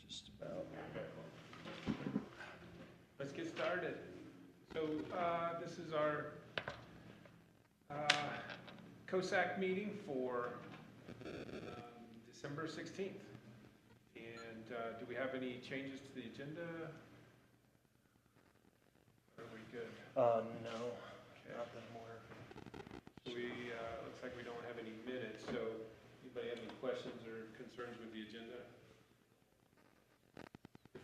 Just about. Let's get started. So this is our COSAC meeting for December 16th. And do we have any changes to the agenda? Are we good? No, Okay. not that I'm aware. We looks like we don't have any minutes. So anybody have any questions or concerns with the agenda? If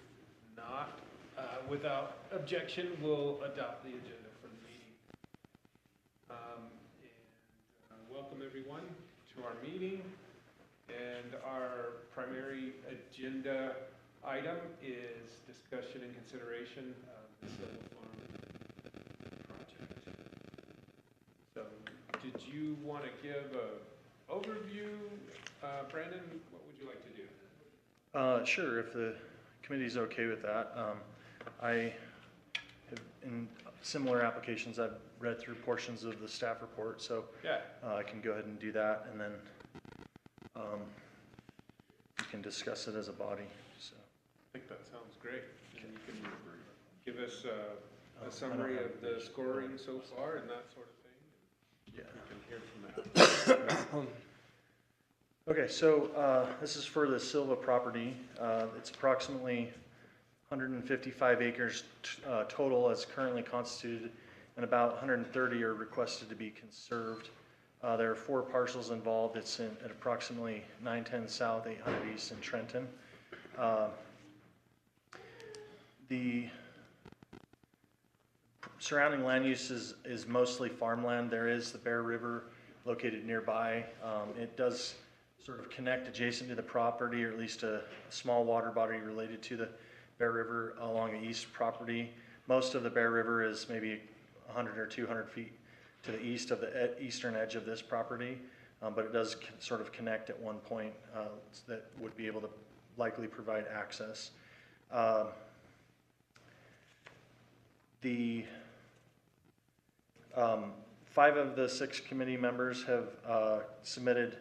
not, without objection, we'll adopt the agenda for the meeting. Welcome everyone to our meeting. And our primary agenda item is discussion and consideration of the Silva Farm project. So, did you want to give an overview? Brandon, what would you like to do? Sure, if the committee's okay with that. I have, in similar applications, I've read through portions of the staff report, so Yeah. I can go ahead and do that, and then we can discuss it as a body. So I think that sounds great. And you can give us I a don't summary have of the scoring so far and that sort of thing. yeah. We can hear from that. Okay, so this is for the Silva property. It's approximately 155 acres total as currently constituted, and about 130 are requested to be conserved. There are 4 parcels involved. It's at approximately 910 South, 800 East in Trenton. The surrounding land use is mostly farmland. There is the Bear River located nearby. It does sort of connect adjacent to the property, or at least a small water body related to the Bear River along the east property. Most of the Bear River is maybe 100 or 200 feet to the east of the eastern edge of this property, but it does sort of connect at one point that would be able to likely provide access. The 5 of the 6 committee members have submitted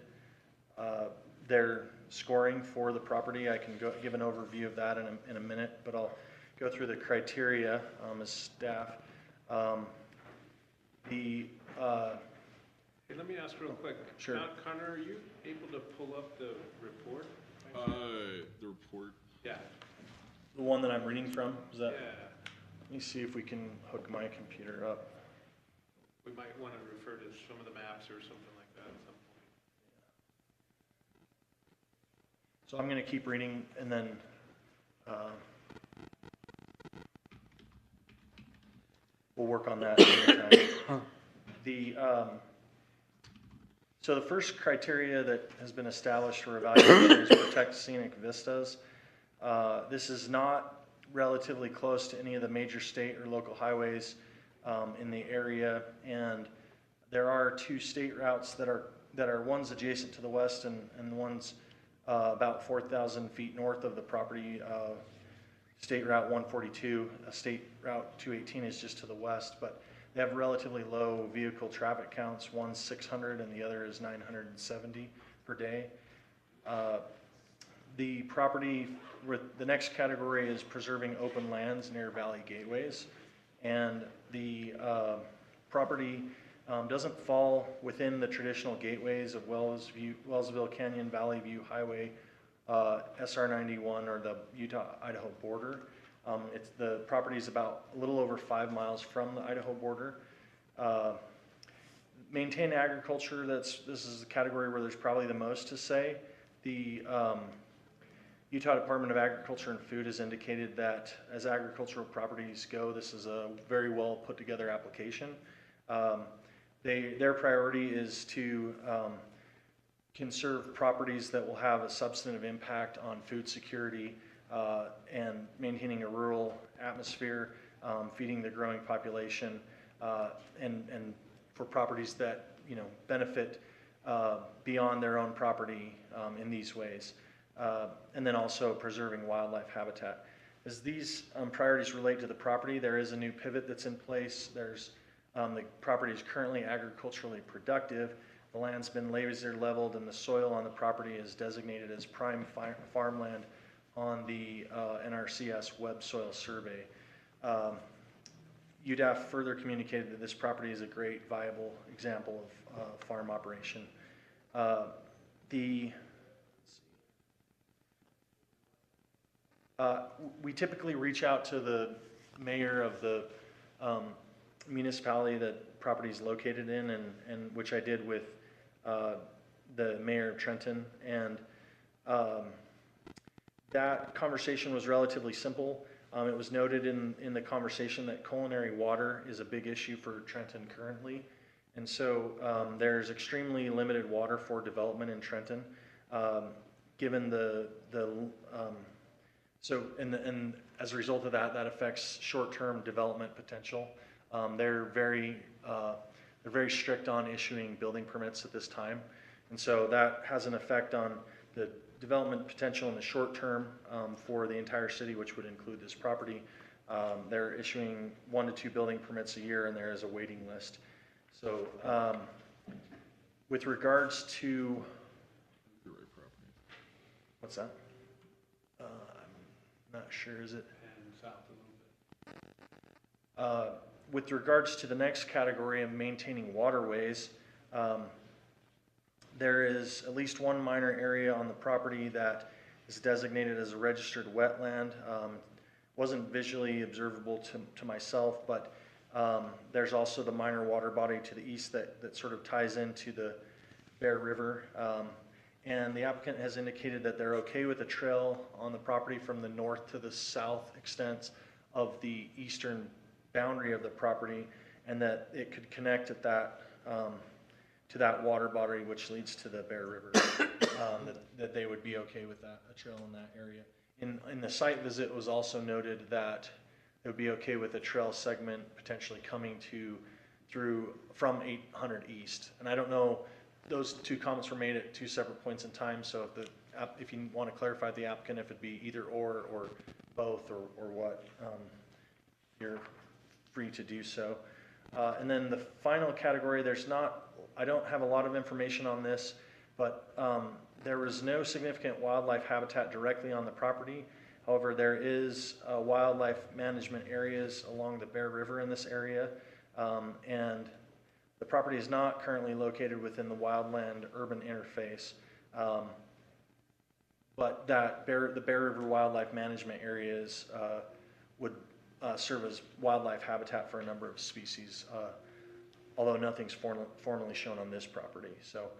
their scoring for the property. I can give an overview of that in a minute, but I'll go through the criteria as staff. Hey, let me ask real quick. Sure. Connor, are you able to pull up the report? The report. Yeah. The one that I'm reading from, is that? Yeah. Let me see if we can hook my computer up. We might want to refer to some of the maps or something like that at some point. So I'm going to keep reading, and then we'll work on that another time. So the first criteria that has been established for evaluation is protect scenic vistas. This is not relatively close to any of the major state or local highways in the area, and there are 2 state routes that are ones adjacent to the west and ones about 4,000 feet north of the property. State Route 142, State Route 218 is just to the west, but they have relatively low vehicle traffic counts. One's 600 and the other is 970 per day. The property, the next category is preserving open lands near valley gateways, and the property doesn't fall within the traditional gateways of Wellsville Canyon Valley View Highway, SR 91, or the Utah-Idaho border. The property is about a little over 5 miles from the Idaho border. Maintain agriculture, this is the category where there's probably the most to say. The Utah Department of Agriculture and Food has indicated that as agricultural properties go, this is a very well put together application. Their priority is to conserve properties that will have a substantive impact on food security and maintaining a rural atmosphere, feeding the growing population, and for properties that benefit beyond their own property in these ways, and then also preserving wildlife habitat. As these priorities relate to the property, there is a new pivot that's in place. The property is currently agriculturally productive. The land's been laser leveled, and the soil on the property is designated as prime farmland on the NRCS web soil survey. UDAF further communicated that this property is a great viable example of farm operation. We typically reach out to the mayor of the municipality that property is located in, and which I did with the mayor of Trenton, and that conversation was relatively simple. It was noted in the conversation that culinary water is a big issue for Trenton currently, and so there's extremely limited water for development in Trenton, given and as a result of that, that affects short-term development potential. They're very strict on issuing building permits at this time, and so that has an effect on the development potential in the short term for the entire city, which would include this property. They're issuing 1 to 2 building permits a year, and there is a waiting list. So with regards to, The right property. what's that? I'm not sure, is it? And south a little bit. With regards to the next category of maintaining waterways, there is at least one minor area on the property that is designated as a registered wetland. Wasn't visually observable to myself, but there's also the minor water body to the east that sort of ties into the Bear River. And the applicant has indicated that they're okay with a trail on the property from the north to the south extent of the eastern boundary of the property, and that it could connect at that to that water body which leads to the Bear River. That they would be okay with that, a trail in that area. In the site visit, it was also noted that it would be okay with a trail segment potentially coming through from 800 East. And I don't know, those two comments were made at two separate points in time, so if you want to clarify with the applicant if it'd be either or both or what, you're free to do so. And then the final category, I don't have a lot of information on this, but there was no significant wildlife habitat directly on the property. However, there is wildlife management areas along the Bear River in this area, and the property is not currently located within the wildland urban interface, but the Bear River wildlife management areas would serve as wildlife habitat for a number of species, although nothing's formally shown on this property. So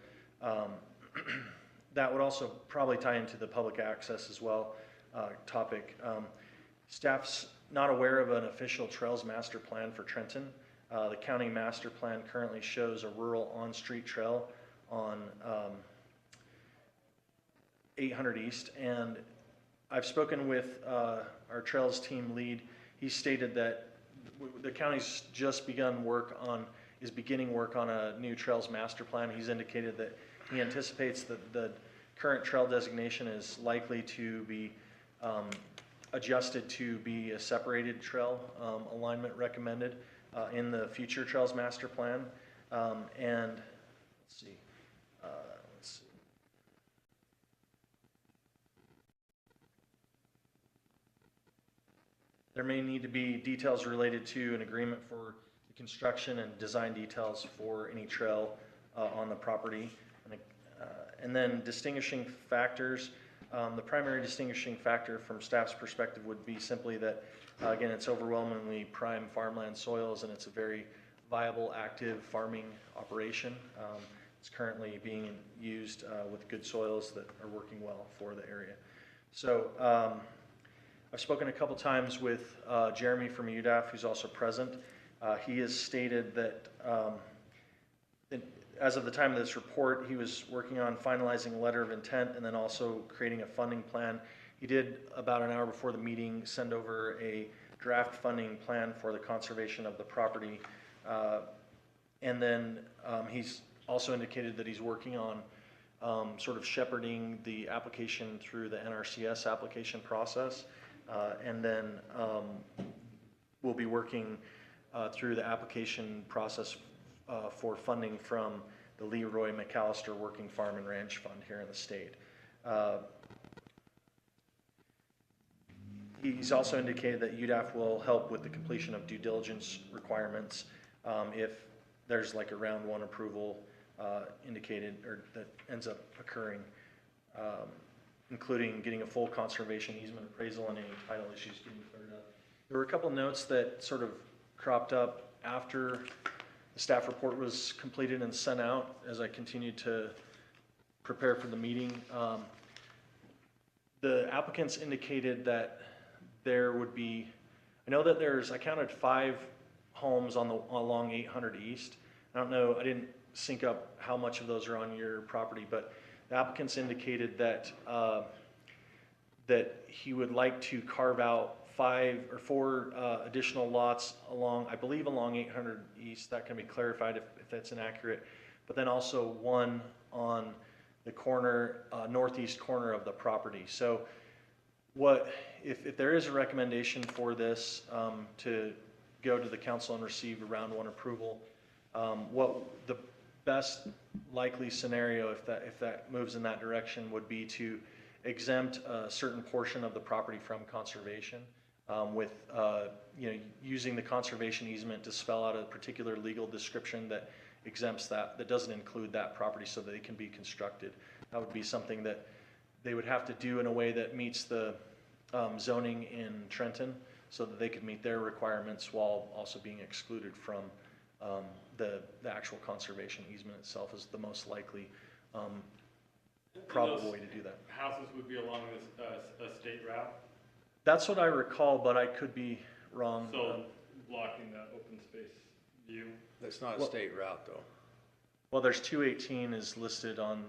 that would also probably tie into the public access as well topic. Staff's not aware of an official trails master plan for Trenton. The county master plan currently shows a rural on-street trail on 800 East, and I've spoken with our trails team lead. He stated that the county's just beginning work on a new trails master plan. He's indicated that he anticipates that the current trail designation is likely to be adjusted to be a separated trail alignment recommended in the future trails master plan. And let's see. There may need to be details related to an agreement for the construction and design details for any trail on the property. And then distinguishing factors. The primary distinguishing factor from staff's perspective would be simply that, again, it's overwhelmingly prime farmland soils, and it's a very viable, active farming operation. It's currently being used with good soils that are working well for the area. So I've spoken a couple times with Jeremy from UDAF, who's also present. He has stated that as of the time of this report, he was working on finalizing a letter of intent and then also creating a funding plan. He did, about an hour before the meeting, send over a draft funding plan for the conservation of the property. And then he's also indicated that he's working on sort of shepherding the application through the NRCS application process. And then we'll be working through the application process for funding from the Leroy McAllister Working Farm and Ranch Fund here in the state. He's also indicated that UDAF will help with the completion of due diligence requirements if there's like a round one approval indicated or that ends up occurring, including getting a full conservation easement appraisal and any title issues getting cleared up. There were a couple notes that sort of cropped up after the staff report was completed and sent out as I continued to prepare for the meeting. The applicants indicated that there would be, I know that I counted 5 homes along 800 East. I don't know, I didn't sync up how much of those are on your property, but the applicants indicated that that he would like to carve out 5 or 4 additional lots along, I believe along 800 East. That can be clarified if that's inaccurate. But then also 1 on the corner, northeast corner of the property. So if there is a recommendation for this to go to the council and receive a round 1 approval, what the best likely scenario if that moves in that direction would be to exempt a certain portion of the property from conservation with using the conservation easement to spell out a particular legal description that exempts that doesn't include that property so that it can be constructed. That would be something that they would have to do in a way that meets the zoning in Trenton so that they could meet their requirements while also being excluded from the actual conservation easement itself is the most likely probable way to do that. Houses would be along this state route, That's what I recall, but I could be wrong. so blocking the open space view. That's not a Well- state route, though. Well, there's 218 is listed on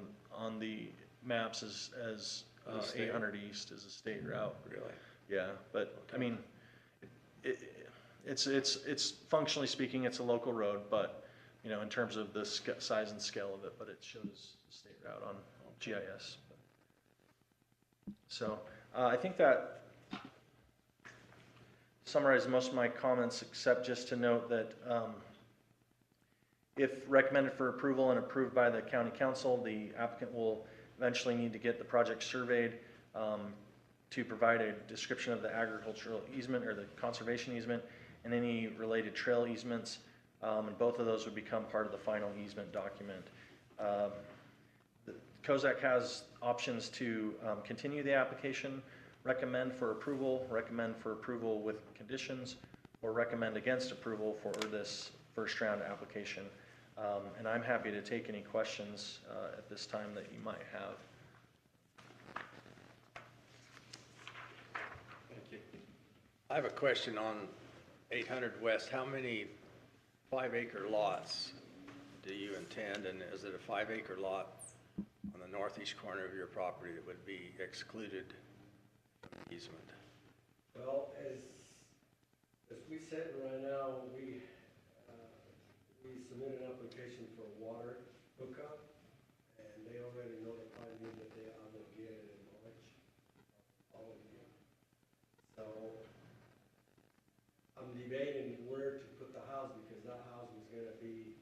the maps as As a state? 800 East as a state route. Really? Yeah, but I mean, it's functionally speaking, it's a local road, but in terms of the size and scale of it, but it shows the state route on GIS. So I think that summarized most of my comments, except just to note that if recommended for approval and approved by the county council, the applicant will eventually need to get the project surveyed to provide a description of the agricultural easement or the conservation easement and any related trail easements, and both of those would become part of the final easement document. The COZAC has options to continue the application, recommend for approval with conditions, or recommend against approval for this first round application. And I'm happy to take any questions at this time that you might have. Thank you. I have a question on 800 West. How many 5-acre lots do you intend, and is it a 5-acre lot on the northeast corner of your property that would be excluded from the easement? Well, as we sit right now, we submitted an application for water hookup, and they already notified me that I will get it in March, all of you. So I'm debating where to put the house because that house was gonna be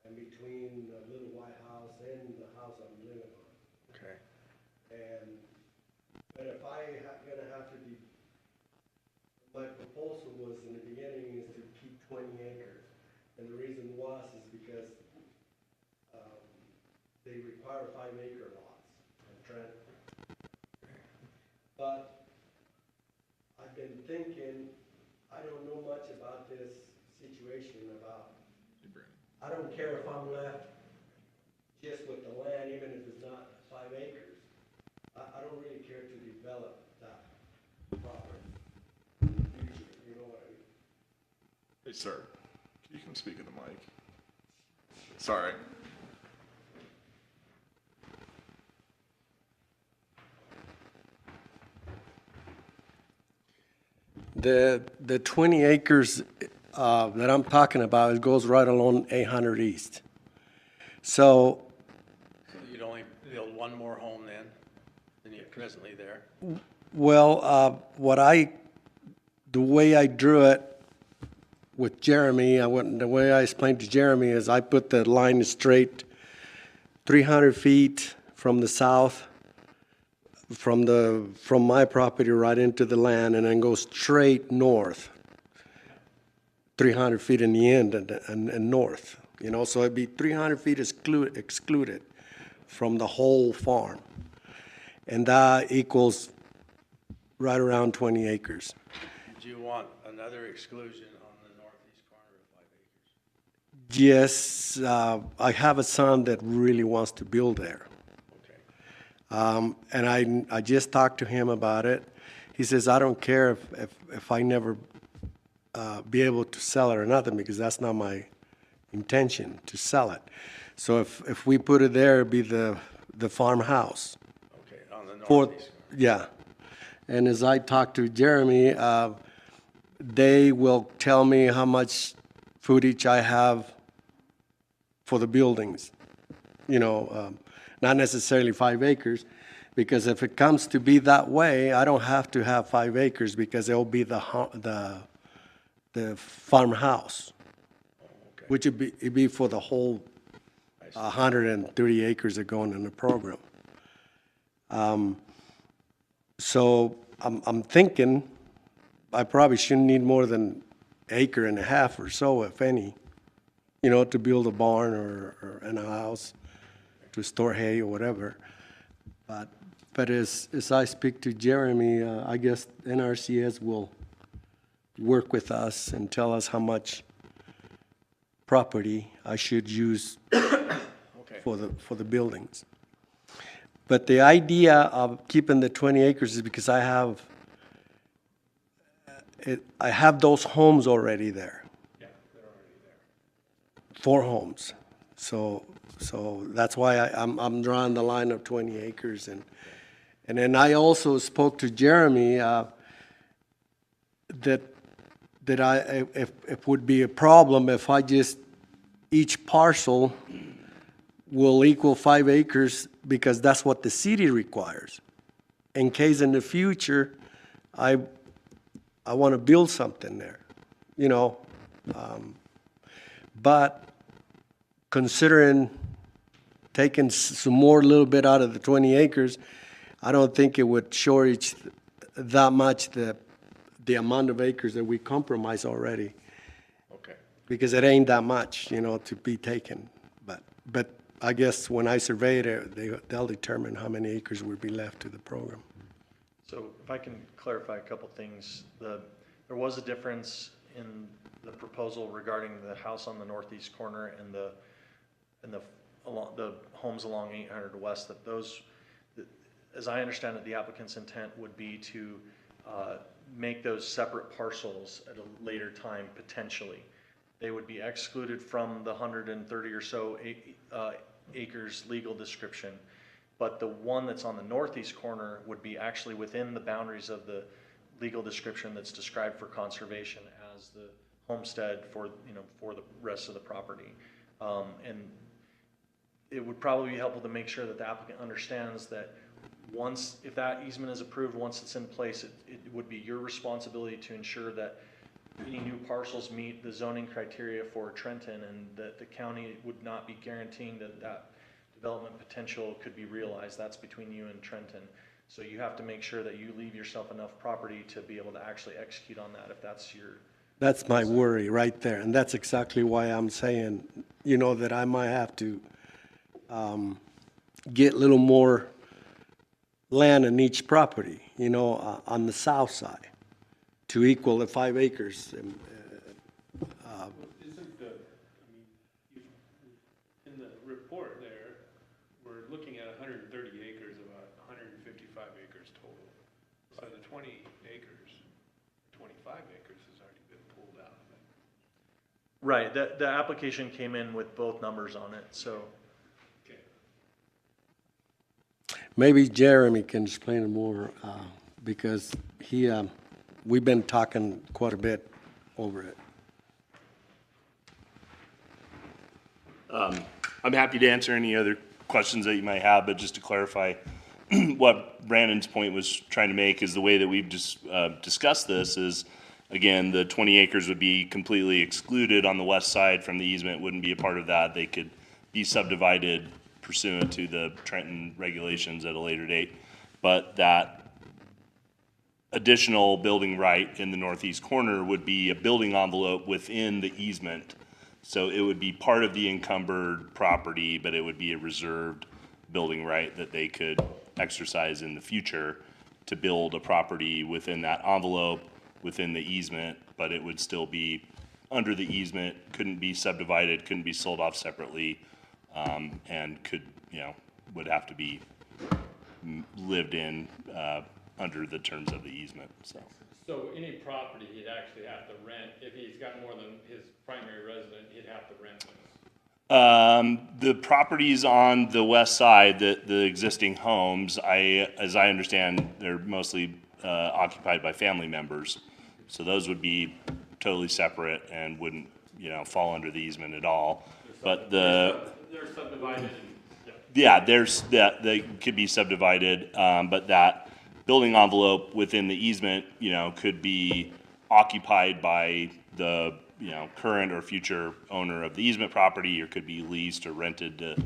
in between the little white house and the house I'm living on. Okay. But if gonna have to be, my proposal was in the beginning is to keep 20 acres. And the reason was is because they require 5-acre lots in Trenton. But I've been thinking, I don't know much about this situation Hey, Brandon. I don't care if I'm left just with the land, even if it's not 5 acres. I don't really care to develop that property in the future, you know what I mean? Hey, sir, you can speak in the mic. Sorry. The 20 acres that I'm talking about, it goes right along 800 East. So, So you'd only build one more home then than you have presently there? well, the way I drew it with Jeremy, the way I explained to Jeremy is I put the line straight 300 feet from the south from my property right into the land and then goes straight north, 300 feet in the end and north, you know, so it'd be 300 feet excluded from the whole farm. And that equals right around 20 acres. Do you want another exclusion on the northeast corner of 5 acres? Yes, I have a son that really wants to build there. And I just talked to him about it. He says, I don't care if I never be able to sell it or nothing, because that's not my intention to sell it. So if we put it there, it'd be the farmhouse. Okay, on the For, northeast. yeah. And as I talked to Jeremy, they will tell me how much footage I have for the buildings. You know, not necessarily 5 acres, because if it comes to be that way, I don't have to have 5 acres, because it'll be the farmhouse, which it'd be for the whole 130 acres that are going in the program. So I'm thinking I probably shouldn't need more than 1.5 acres or so, if any, you know, to build a barn or in a house, to store hay or whatever. But as I speak to Jeremy, I guess NRCS will work with us and tell us how much property I should use for the buildings. But the idea of keeping the 20 acres is because I have those homes already there. Yeah, they're already there. 4 homes. So that's why I'm drawing the line of 20 acres. And then I also spoke to Jeremy that it would be a problem if I just, each parcel will equal 5 acres, because that's what the city requires. In case in the future, I want to build something there, you know. But considering taking some more, little bit out of the 20 acres, I don't think it would shortage that much the amount of acres that we compromise already, Okay. because it ain't that much, you know, to be taken. But I guess when I survey it, they'll determine how many acres would be left to the program. So if I can clarify a couple things, there was a difference in the proposal regarding the house on the northeast corner and the homes along 800 West, that those, as I understand it, the applicant's intent would be to make those separate parcels at a later time, potentially. They would be excluded from the 130 or so acres legal description. But the one that's on the northeast corner would be actually within the boundaries of the legal description that's described for conservation as the homestead for the rest of the property. And it would probably be helpful to make sure that the applicant understands that once, if that easement is approved, once it's in place, it would be your responsibility to ensure that any new parcels meet the zoning criteria for Trenton, and that the county would not be guaranteeing that development potential could be realized. That's between you and Trenton. So you have to make sure that you leave yourself enough property to be able to actually execute on that, if that's your... That's my worry right there, and that's exactly why I'm saying, you know, that I might have to get a little more land in each property, you know, on the south side, to equal the 5 acres. Isn't in the report there, we're looking at 130 acres, about 155 acres total. So the 20 acres, 25 acres has already been pulled out of it. Right, the application came in with both numbers on it, so... Okay. Maybe Jeremy can explain it more, because we've been talking quite a bit over it. I'm happy to answer any other questions that you might have, but just to clarify, what Brandon's point was trying to make is the way that we've just discussed this is, again, the 20 acres would be completely excluded on the west side from the easement, wouldn't be a part of that. They could be subdivided pursuant to the Trenton regulations at a later date. but that additional building right in the northeast corner would be a building envelope within the easement. So it would be part of the encumbered property, but it would be a reserved building right that they could exercise in the future to build a property within that envelope, within the easement, but it would still be under the easement, couldn't be subdivided, couldn't be sold off separately, and could, would have to be lived in, under the terms of the easement, so. So any property he'd actually have to rent, if he's got more than his primary resident, he'd have to rent those. The properties on the west side, the existing homes, as I understand, they're mostly occupied by family members. So those would be totally separate and wouldn't, fall under the easement at all. But They're subdivided and, yeah. they could be subdivided, but that building envelope within the easement, could be occupied by the, current or future owner of the easement property, or could be leased or rented to,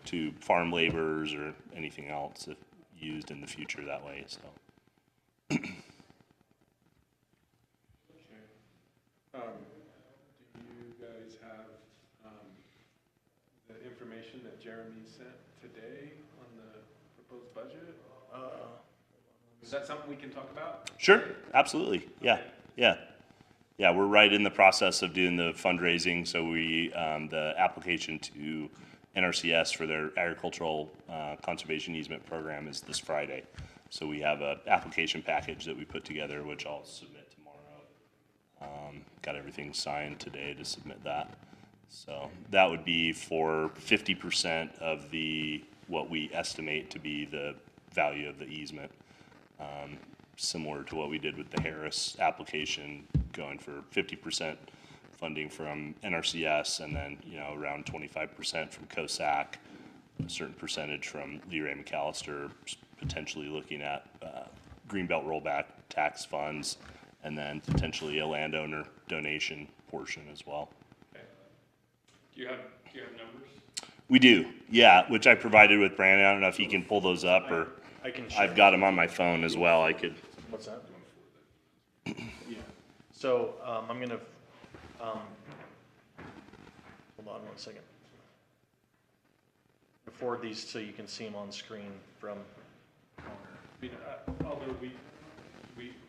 to farm laborers or anything else if used in the future that way, so. Do you guys have the information that Jeremy sent today on the proposed budget? Is that something we can talk about? Sure, absolutely, yeah. Yeah, we're right in the process of doing the fundraising, so the application to NRCS for their agricultural conservation easement program is this Friday. So we have an application package that we put together, which I'll submit tomorrow. Got everything signed today to submit that. So that would be for 50% of what we estimate to be the value of the easement. Similar to what we did with the Harris application, going for 50% funding from NRCS, and then, around 25% from COSAC, a certain percentage from Lee Ray McAllister, potentially looking at Greenbelt rollback tax funds, and then potentially a landowner donation portion as well. Okay. Do you have numbers? We do, yeah, which I provided with Brandon. I don't know if he can pull those up, or I can share. I've got them on my phone as well. I could. What's that? Yeah. So, I'm gonna, hold on one second. Forward these so you can see them on screen from. I mean, although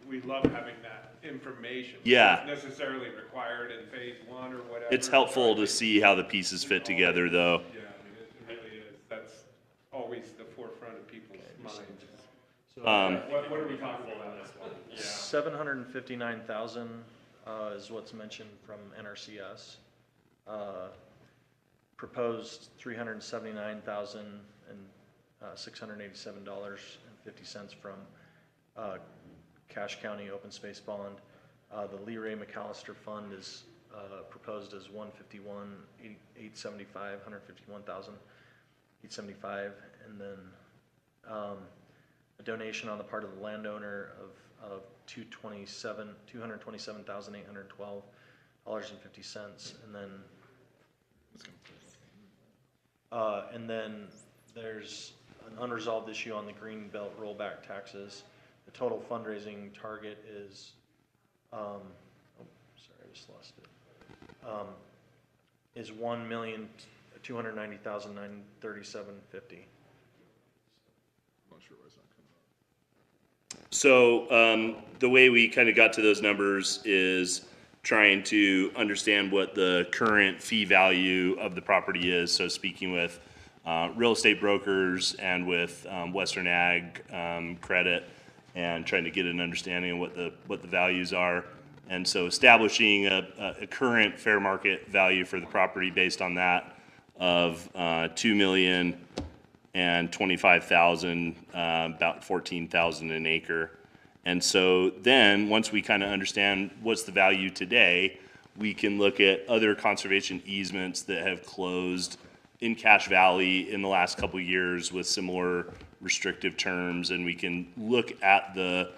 we love having that information. Yeah. It's not necessarily required in phase one or whatever. It's helpful to see how the pieces fit together, though. Yeah, I mean, it really is. That's always the forefront of people's minds. So, What are we talking about? Yeah. 759,000 is what's mentioned from NRCS. Proposed $379,687.50 from Cache County Open Space Bond. The Lee Ray McAllister Fund is proposed as $151,875, and then a donation on the part of the landowner of $227,812.50, and then there's an unresolved issue on the Greenbelt rollback taxes. The total fundraising target is, sorry, I just lost it. Is $1,290,937.50. I'm not sure why it's not coming up. So the way we kind of got to those numbers is trying to understand what the current fee value of the property is. So speaking with real estate brokers and with Western Ag Credit, and trying to get an understanding of what the values are. And so establishing a current fair market value for the property based on that of $2,025,000, about $14,000 an acre. And so then, once we kind of understand what's the value today, we can look at other conservation easements that have closed in Cache Valley in the last couple of years with similar restrictive terms, and we can look at the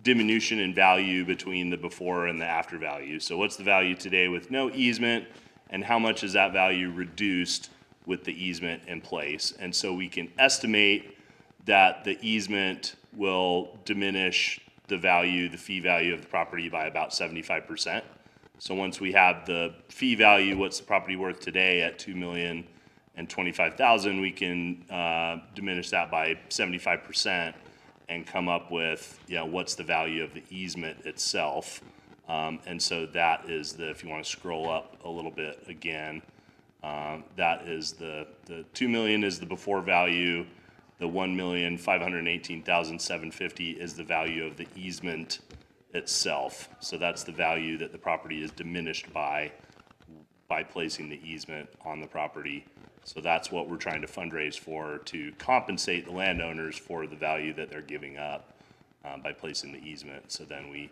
diminution in value between the before and the after value. So what's the value today with no easement, and how much is that value reduced with the easement in place? And so we can estimate that the easement will diminish the value, the fee value of the property by about 75%. So once we have the fee value, what's the property worth today at $2,025,000, we can diminish that by 75% and come up with, what's the value of the easement itself. And so that is if you want to scroll up a little bit again, that is the 2 million is the before value. The 1,518,750 is the value of the easement itself. So that's the value that the property is diminished by placing the easement on the property. So that's what we're trying to fundraise for, to compensate the landowners for the value that they're giving up by placing the easement. So then we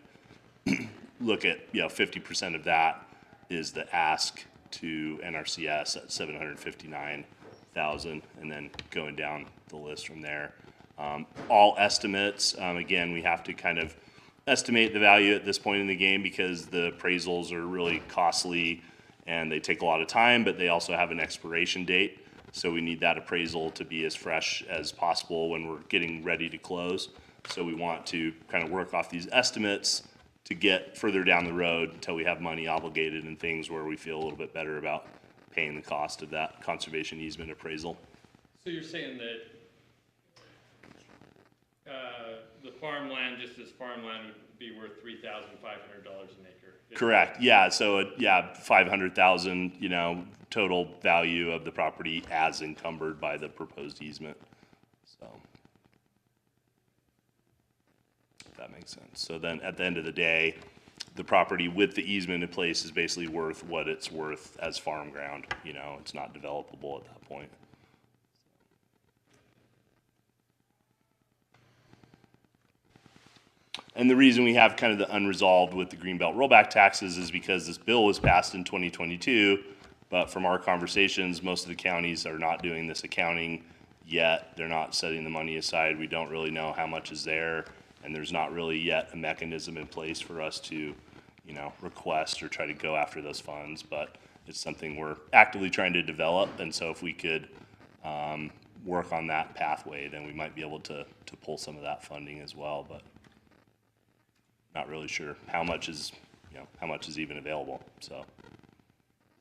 look at, 50% of that is the ask to NRCS at 759,000, and then going down the list from there. All estimates, again, we have to kind of estimate the value at this point in the game because the appraisals are really costly and they take a lot of time, but they also have an expiration date. So we need that appraisal to be as fresh as possible when we're getting ready to close. So we want to kind of work off these estimates to get further down the road until we have money obligated and things where we feel a little bit better about paying the cost of that conservation easement appraisal. So you're saying that the farmland, just as farmland, would be worth $3,500 an acre? Correct, yeah, so, 500,000, total value of the property as encumbered by the proposed easement, so. If that makes sense. So then at the end of the day, the property with the easement in place is basically worth what it's worth as farm ground, it's not developable at that point. And the reason we have kind of the unresolved with the Greenbelt rollback taxes is because this bill was passed in 2022, but from our conversations, most of the counties are not doing this accounting yet. They're not setting the money aside. We don't really know how much is there, and there's not really yet a mechanism in place for us to, request or try to go after those funds, but it's something we're actively trying to develop, and so if we could work on that pathway, then we might be able to pull some of that funding as well, but not really sure how much is even available, so.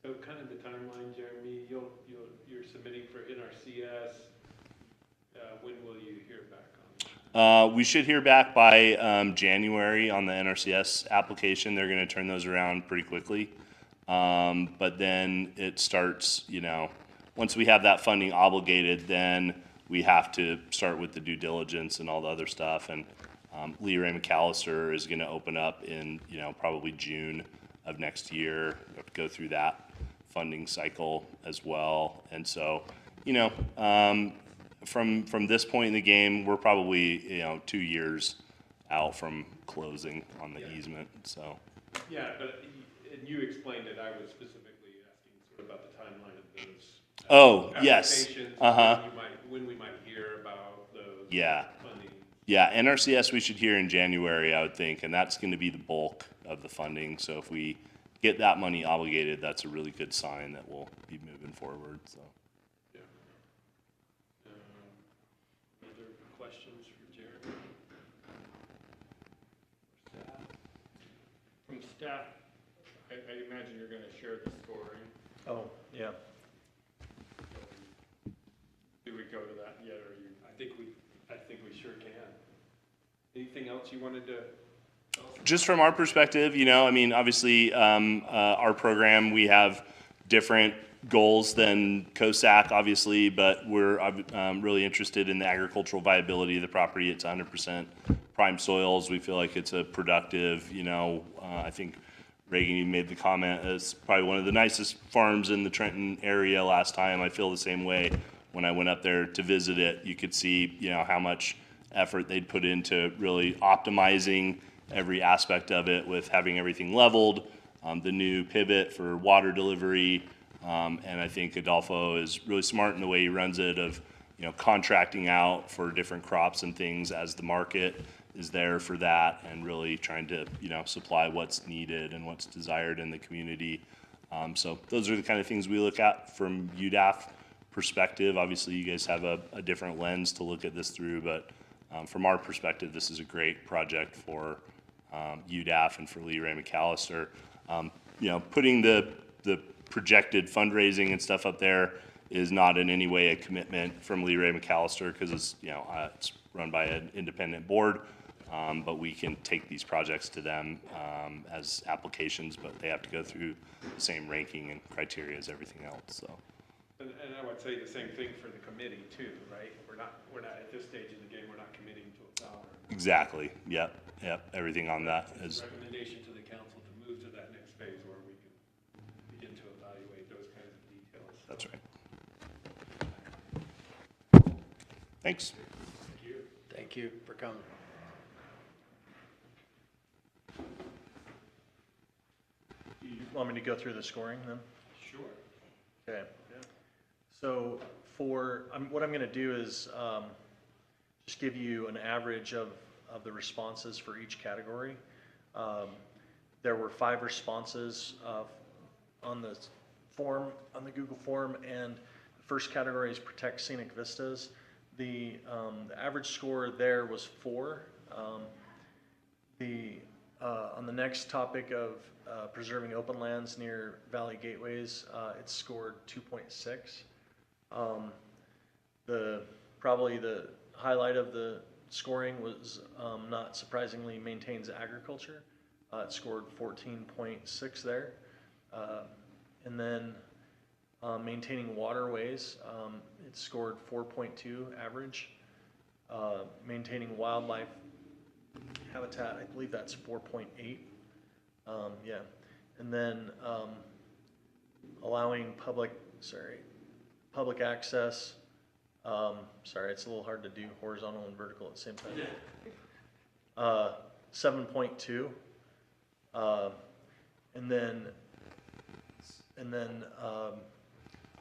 So kind of the timeline, Jeremy, you're submitting for NRCS. When will you hear back on? We should hear back by January on the NRCS application. They're gonna turn those around pretty quickly. But then it starts, once we have that funding obligated, then we have to start with the due diligence and all the other stuff. And Lee Ray McAllister is gonna open up in, probably June of next year, go through that funding cycle as well. And so, from this point in the game, we're probably, 2 years out from closing on the easement, so. Yeah, but, and you explained it, I was specifically asking sort of about the timeline of those. Oh, yes. Applications, Uh-huh. when we might hear about those. Yeah. Funding. Yeah, NRCS we should hear in January, I would think, and that's gonna be the bulk of the funding. So if we get that money obligated, that's a really good sign that we'll be moving forward, so. Yeah. Other questions for Jeremy? From staff, I imagine you're gonna share the scoring. Oh, yeah. Do we go to that yet, or you? I think we sure can. Anything else you wanted to? Just from our perspective, obviously, our program, we have different goals than COSAC, obviously, but we're really interested in the agricultural viability of the property. It's 100% prime soils. We feel like it's a productive, I think Reagan, you made the comment, it's probably one of the nicest farms in the Trenton area last time. I feel the same way when I went up there to visit it. You could see, how much effort they'd put into really optimizing every aspect of it with having everything leveled, the new pivot for water delivery, and I think Adolfo is really smart in the way he runs it of, contracting out for different crops and things as the market is there for that, and really trying to, supply what's needed and what's desired in the community. So those are the kind of things we look at from UDAF perspective. Obviously, you guys have a different lens to look at this through, but from our perspective, this is a great project for UDAF and for Lee Ray McAllister. You know, putting the projected fundraising and stuff up there is not in any way a commitment from Lee Ray McAllister, because it's, you know, it's run by an independent board. But we can take these projects to them as applications, but they have to go through the same ranking and criteria as everything else, so. And I would say the same thing for the committee too, right? We're not at this stage of the game, we're not committing to a dollar. Exactly, yep, everything on that is, Recommendation to the council to move to that next phase where we can begin to evaluate those kinds of details. that's right. Thanks. Thank you for coming. You want me to go through the scoring then? Sure. Okay. So for, what I'm gonna do is, just give you an average of the responses for each category. There were 5 responses, on the form, on the Google form, and the first category is Protect Scenic Vistas. The average score there was 4. On the next topic of preserving open lands near valley gateways, it scored 2.6. Probably the highlight of the scoring was, not surprisingly, maintains agriculture. It scored 14.6 there. And then maintaining waterways, it scored 4.2 average. Maintaining wildlife habitat, I believe that's 4.8. Yeah. And then allowing public access. Sorry, it's a little hard to do horizontal and vertical at the same time. 7.2. And then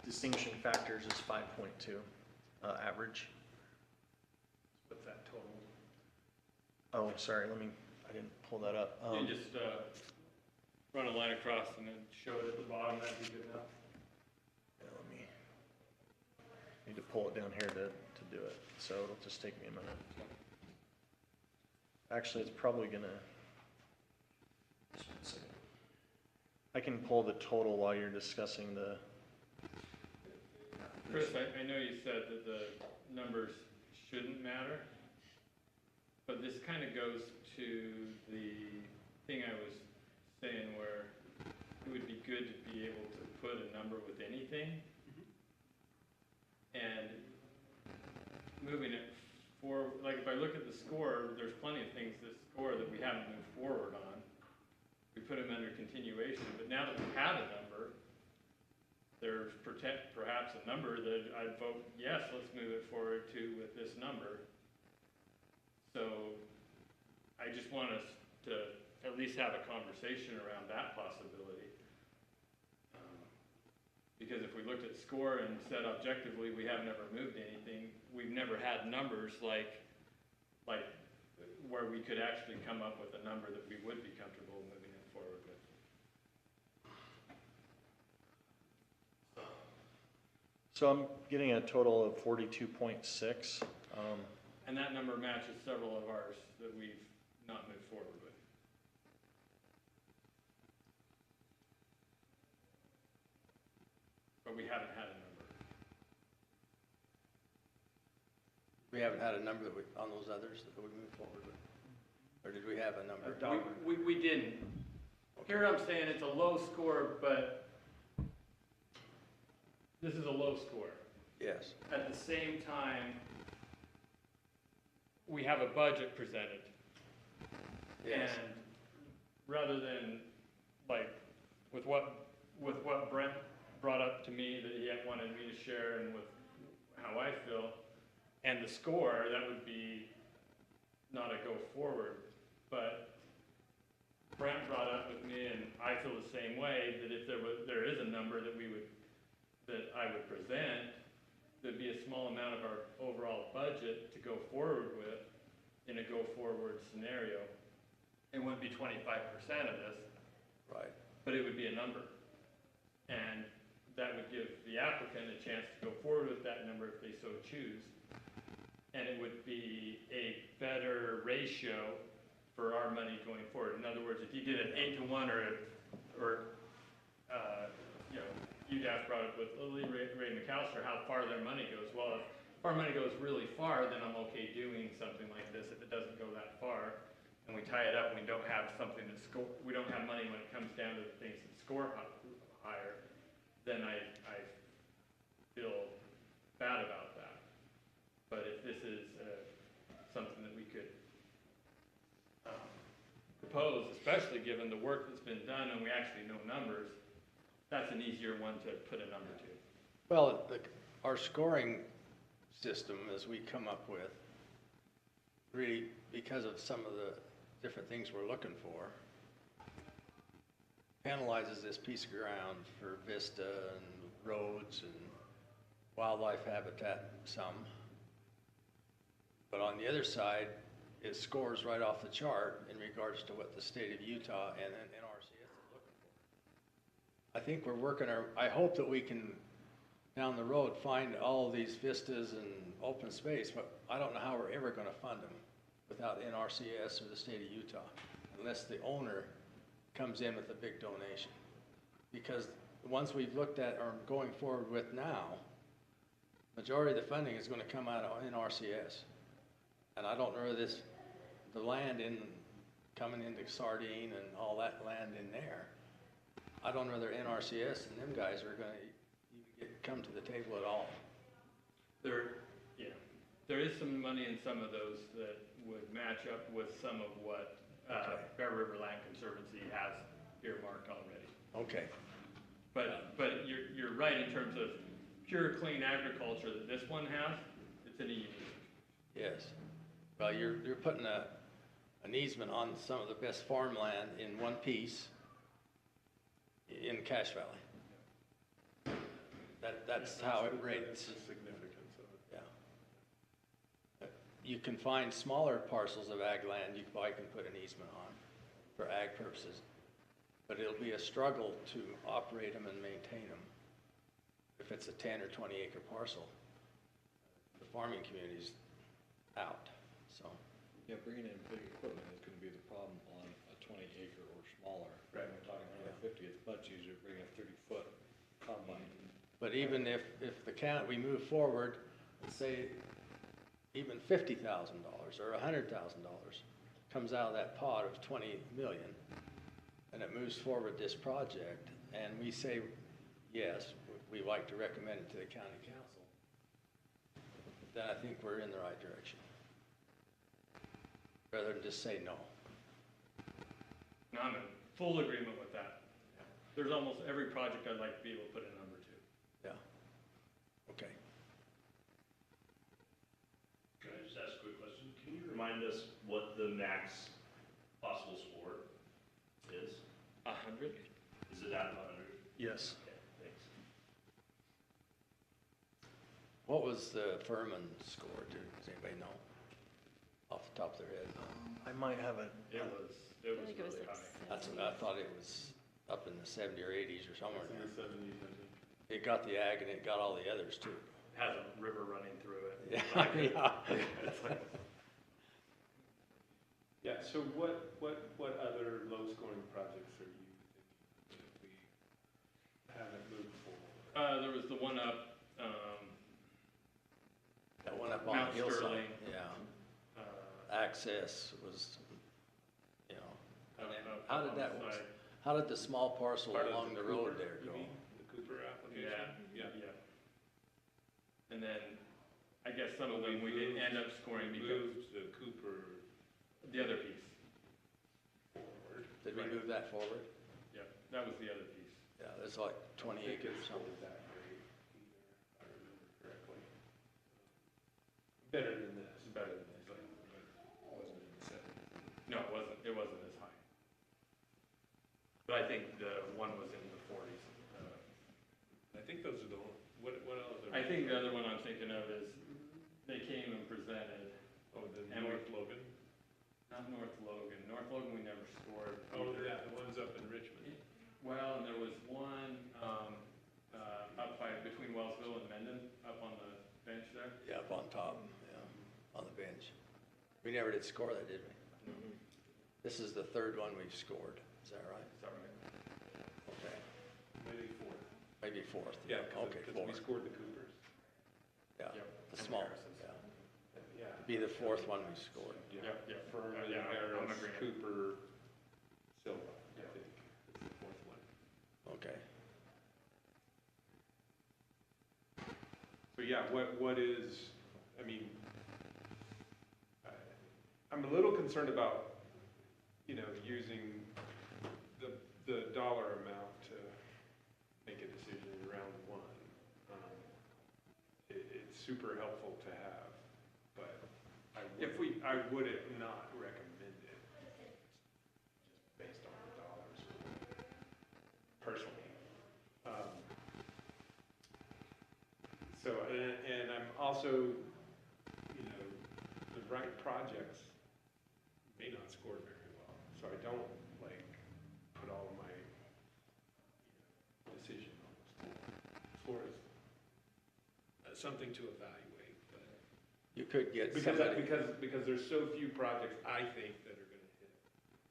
distinguishing factors is 5.2 average. What's that total? Oh, sorry, I didn't pull that up. You just run a line across and then show it at the bottom, that'd be good enough. Yeah, need to pull it down here to do it, so it'll just take me a minute. Actually, it's probably gonna, just one second. I can pull the total while you're discussing the. Chris, I know you said that the numbers shouldn't matter, but this kind of goes to the thing I was saying where it would be good to be able to put a number with anything. And moving it forward, like if I look at the score, there's plenty of things this score that we haven't moved forward on. We put them under continuation, but now that we've had a number, there's perhaps a number that I'd vote, yes, let's move it forward to with this number. So I just want us to at least have a conversation around that possibility. Because if we looked at score and said objectively we have never moved anything, we've never had numbers like where we could actually come up with a number that we would be comfortable moving it forward with. So I'm getting a total of 42.6. And that number matches several of ours that we've not moved forward with. But we haven't had a number. We haven't had a number that on those others that we moved forward with? Or did we have a number? We didn't. Here I'm saying it's a low score, but this is a low score. Yes. At the same time, we have a budget presented. Yes. And rather than, like, with what Brent brought up to me that he had wanted me to share and with how I feel, and the score, that would be not a go forward. But Brent brought up with me, and I feel the same way, that if there is a number that I would present, there'd be a small amount of our overall budget to go forward with in a go forward scenario. It wouldn't be 25% of this, Right. but it would be a number. And that would give the applicant a chance to go forward with that number if they so choose. And it would be a better ratio for our money going forward. In other words, if you did an 8-to-1 you know, UDAS brought up with Lily Ray McAllister, how far their money goes. Well, if our money goes really far, then I'm okay doing something like this. If it doesn't go that far, and we tie it up, and we don't have something that we don't have money when it comes down to the things that score higher, then I feel bad about that. But if this is something that we could propose, especially given the work that's been done and we actually know numbers, that's an easier one to put a number to. Well, our scoring system, as we come up with, really, because of some of the different things we're looking for, penalizes this piece of ground for vista and roads and wildlife habitat some. But on the other side, it scores right off the chart in regards to what the state of Utah and NRCS is looking for. I think we're working I hope that we can, down the road, find all of these vistas and open space, but I don't know how we're ever gonna fund them without NRCS or the state of Utah, unless the owner comes in with a big donation. Because the ones we've looked at or going forward with now, majority of the funding is gonna come out of NRCS. And I don't know the land coming into Sardine and all that land in there, I don't know whether NRCS and them guys are gonna even come to the table at all. There is some money in some of those that would match up with some of what Bear River Land Conservancy has earmarked already. Okay. But you're right in terms of pure clean agriculture that this one has, it's an easy. Yes. Well, you're putting an easement on some of the best farmland in one piece in Cache Valley. That's how it rates. The significance of it. Yeah. You can find smaller parcels of ag land you probably can put an easement on for ag purposes, but it'll be a struggle to operate them and maintain them if it's a 10 or 20 acre parcel. The farming community's out, so. Yeah, bringing in big equipment is gonna be the problem on a 20 acre or smaller. Right. When we're talking 150, it's much easier to bring a 30-foot combine. But even if we move forward and say even $50,000 or $100,000 comes out of that pot of 20 million, and it moves forward this project, and we say, yes, we like to recommend it to the county council, then I think we're in the right direction. Rather than just say no. No, I'm in full agreement with that. There's almost every project I'd like to be able to put a number to. Yeah. Okay. Can I just ask a quick question? Can you remind us what the max possible score is? 100? Is it at 100? Yes. Okay, thanks. What was the Furman score? Does anybody know off the top of their head? I might have a, It was I think it was really like high. That's what I thought. It was up in the 70 or 80s or somewhere in In there. the 70s, I think. It got the ag and it got all the others too. Has a river running through it. Yeah. Yeah, so what other low-scoring projects are you thinking that we haven't moved forward? There was the one up, That one up on Mount the hillside. Sterling. Yeah. uh, Access was, you know, and then up how did on that, the side. how did the small parcel Part of along the road Cooper, there you go? mean? The Cooper application? Yeah. And then, I guess some of them we didn't end up scoring because Moved the Cooper the other piece. forward. Did we move that forward? Yeah, that was the other piece. Yeah, there's like 20 I think acres or it's something. not that great either, if I remember correctly. Better than this. Better than this. But wasn't in the 70s. No, it wasn't as high. But I think the one was in the 40s. I think those are the, what else? I think the other one I'm thinking of is, they came and presented, Oh, the and North Logan? not North Logan. North Logan we never scored. Oh, either. yeah, the ones up in Richmond. Well, and there was one, Wellsville and Mendon up on the bench there? Yeah, up on top, yeah, on the bench. We never did score that, did we? This is the third one we've scored, is that right? Is that right? Okay, Maybe fourth. maybe fourth. Yeah, Okay, because we fourth, scored the Coopers. yeah, Yep. the And small, Harris's. yeah. Yeah. Be the fourth one we scored. Yeah. Furman, Yeah, I'm Harris, agreeing. Cooper, Silva, I think, is the fourth one. Okay. So yeah, what is, I mean, I'm a little concerned about, you know, using the dollar amount to make a decision in round one. It's super helpful to have, but I wouldn't not recommend it, just based on the dollars, personally. So, and I'm also, you know, the right projects may not score very well. So I don't like put all of my, decision on this floor. As something to evaluate, but. You could get Because somebody, there's so few projects, I think, that are gonna hit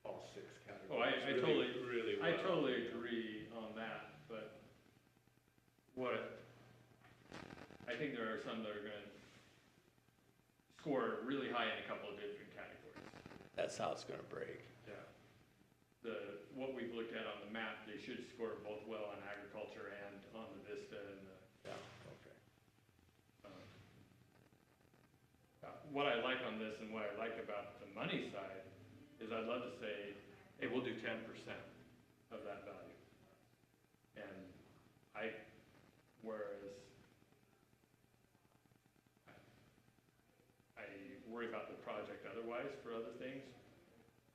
all six Oh, categories. I totally, Really I well. totally agree on that, but I think there are some that are gonna score really high in a couple of different categories. that's how it's gonna break. Yeah. What we've looked at on the map, they should score both well on agriculture and on the Vista and the, Yeah, okay. what I like on this and what I like about the money side is I'd love to say, hey, we'll do 10% of that value. And whereas I worry about the project otherwise for other things,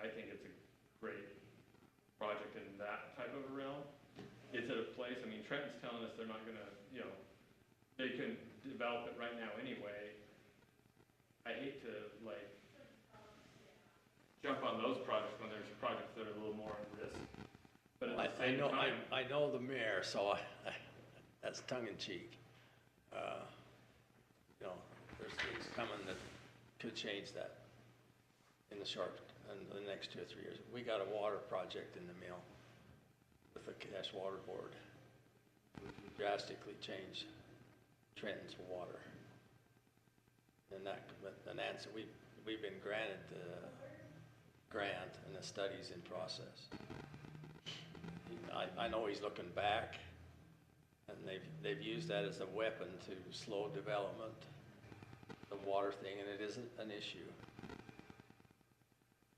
I think it's a great project in that type of a realm. Is it a place, I mean, Trenton's telling us they're not gonna, they can develop it right now anyway. I hate to jump on those projects when there's projects that are a little more at risk. But at the I same know, time, I know the mayor, so that's tongue in cheek. You know, there's things coming that could change that in the next 2 or 3 years. We got a water project in the mill with the Cache Water Board. Drastically change Trenton's water. And Nancy, we've been granted the grant and the studies in process. I know he's looking back, and they've used that as a weapon to slow development, the water thing, and it isn't an issue.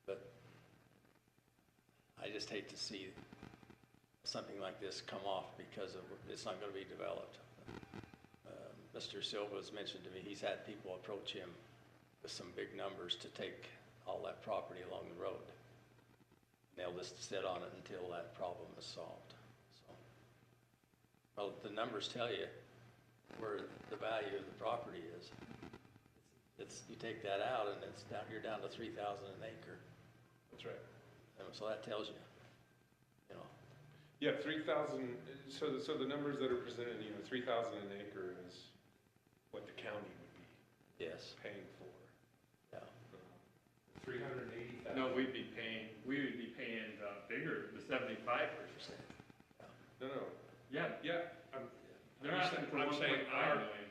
But I just hate to see something like this come off because it's not going to be developed. Mr. Silva has mentioned to me, he's had people approach him with some big numbers to take all that property along the road. They'll just sit on it until that problem is solved. So, well, the numbers tell you where the value of the property is. You take that out and you're down to 3,000 an acre. That's right. And so that tells you, you know. Yeah, 3,000, so the numbers that are presented, 3,000 an acre is what the county would be Yes, paying for. yeah. 380,000. no, we would be paying bigger, the 75%. No. Yeah, Yeah, they're asking for I'm 1.5 saying million.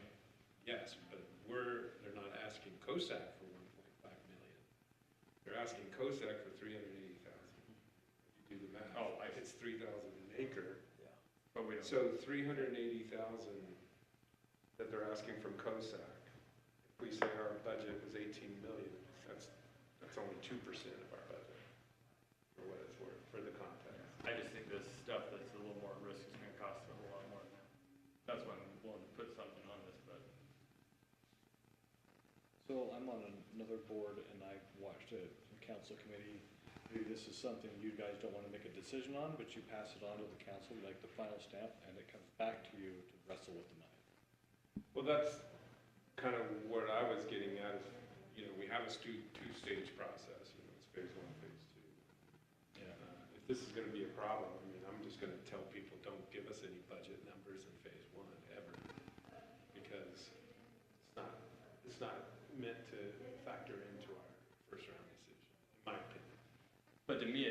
yes, but they're not asking COSAC for 1.5 million. They're asking COSAC for 380,000. If you do the math. Oh, It's 3,000 an acre. But we don't. So 380,000 that they're asking from COSAC. If we say our budget was 18 million, that's only 2% of our budget, for what it's worth, for the context. I just think this stuff that's a little more risk is gonna cost a whole lot more than that. That's why I'm willing to put something on this, but. So I'm on another board and I've watched a council committee. Maybe this is something you guys don't want to make a decision on, but you pass it on to the council, like the final stamp, and it comes back to you to wrestle with the money. Well, that's kind of what I was getting at, is, we have a two-stage process, it's phase one, phase two. Yeah. If this is gonna be a problem, I'm just gonna tell people, don't give us any budget numbers in phase one, ever.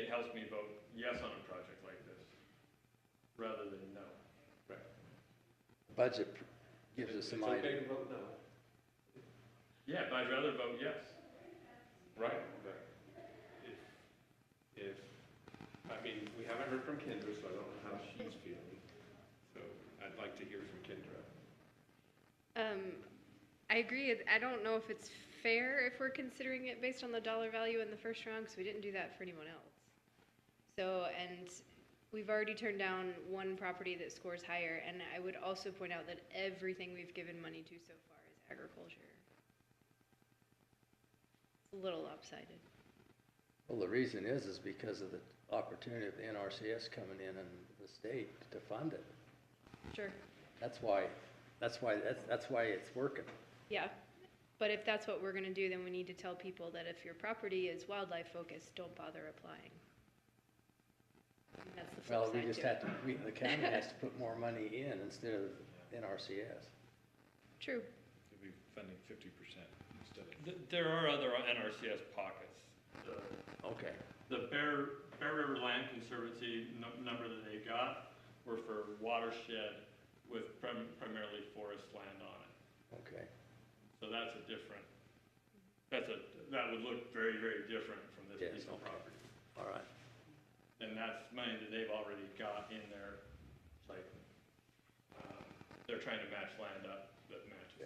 it helps me vote yes on a project like this, rather than no. Right. Budget gives us some It's okay idea. to vote no. Yeah, but I'd rather vote yes. Right, but if, I mean, we haven't heard from Kendra, so I don't know how she's feeling. So I'd like to hear from Kendra. I agree. I don't know if it's fair if we're considering it based on the dollar value in the first round, because we didn't do that for anyone else. So, and we've already turned down one property that scores higher, and I would also point out that everything we've given money to so far is agriculture. It's a little lopsided. Well, the reason is because of the opportunity of the NRCS coming in and the state to fund it. Sure. That's why it's working. Yeah. But if that's what we're gonna do, then we need to tell people that if your property is wildlife focused, don't bother applying. And that's the flip Well, we side just to have it. to, the county has to put more money in instead of NRCS. True. You'll be funding 50% instead of. There are other NRCS pockets. Okay. The Bear River Land Conservancy number that they got were for watershed with primarily forest land on it. Okay. So that's a different, that would look very, very different from this Yes, piece of okay. property. All right. And that's money that they've already got in there, like, they're trying to match land up that matches.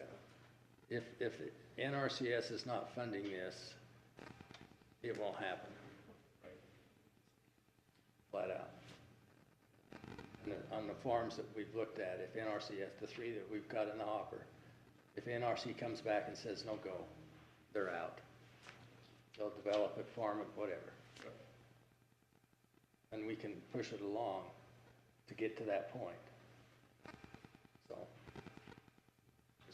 Yeah. If the NRCS is not funding this, it won't happen. Right. Flat out. On the farms that we've looked at, if NRCS, the three that we've got in the hopper, if NRC comes back and says no go, they're out. They'll develop it, farm it, whatever. And we can push it along to get to that point. So,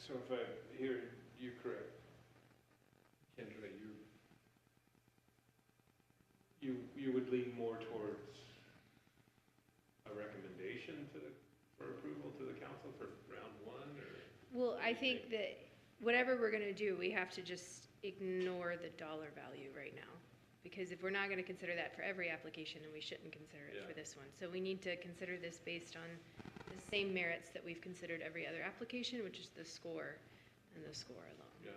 So if I hear you correct, Kendra, you would lean more towards a recommendation for approval to the council for round one, or? Well, I think that whatever we're gonna do, we have to just ignore the dollar value right now. Because if we're not gonna consider that for every application, then we shouldn't consider it for Yeah. this one. So we need to consider this based on the same merits that we've considered every other application, which is the score and the score alone. Yeah.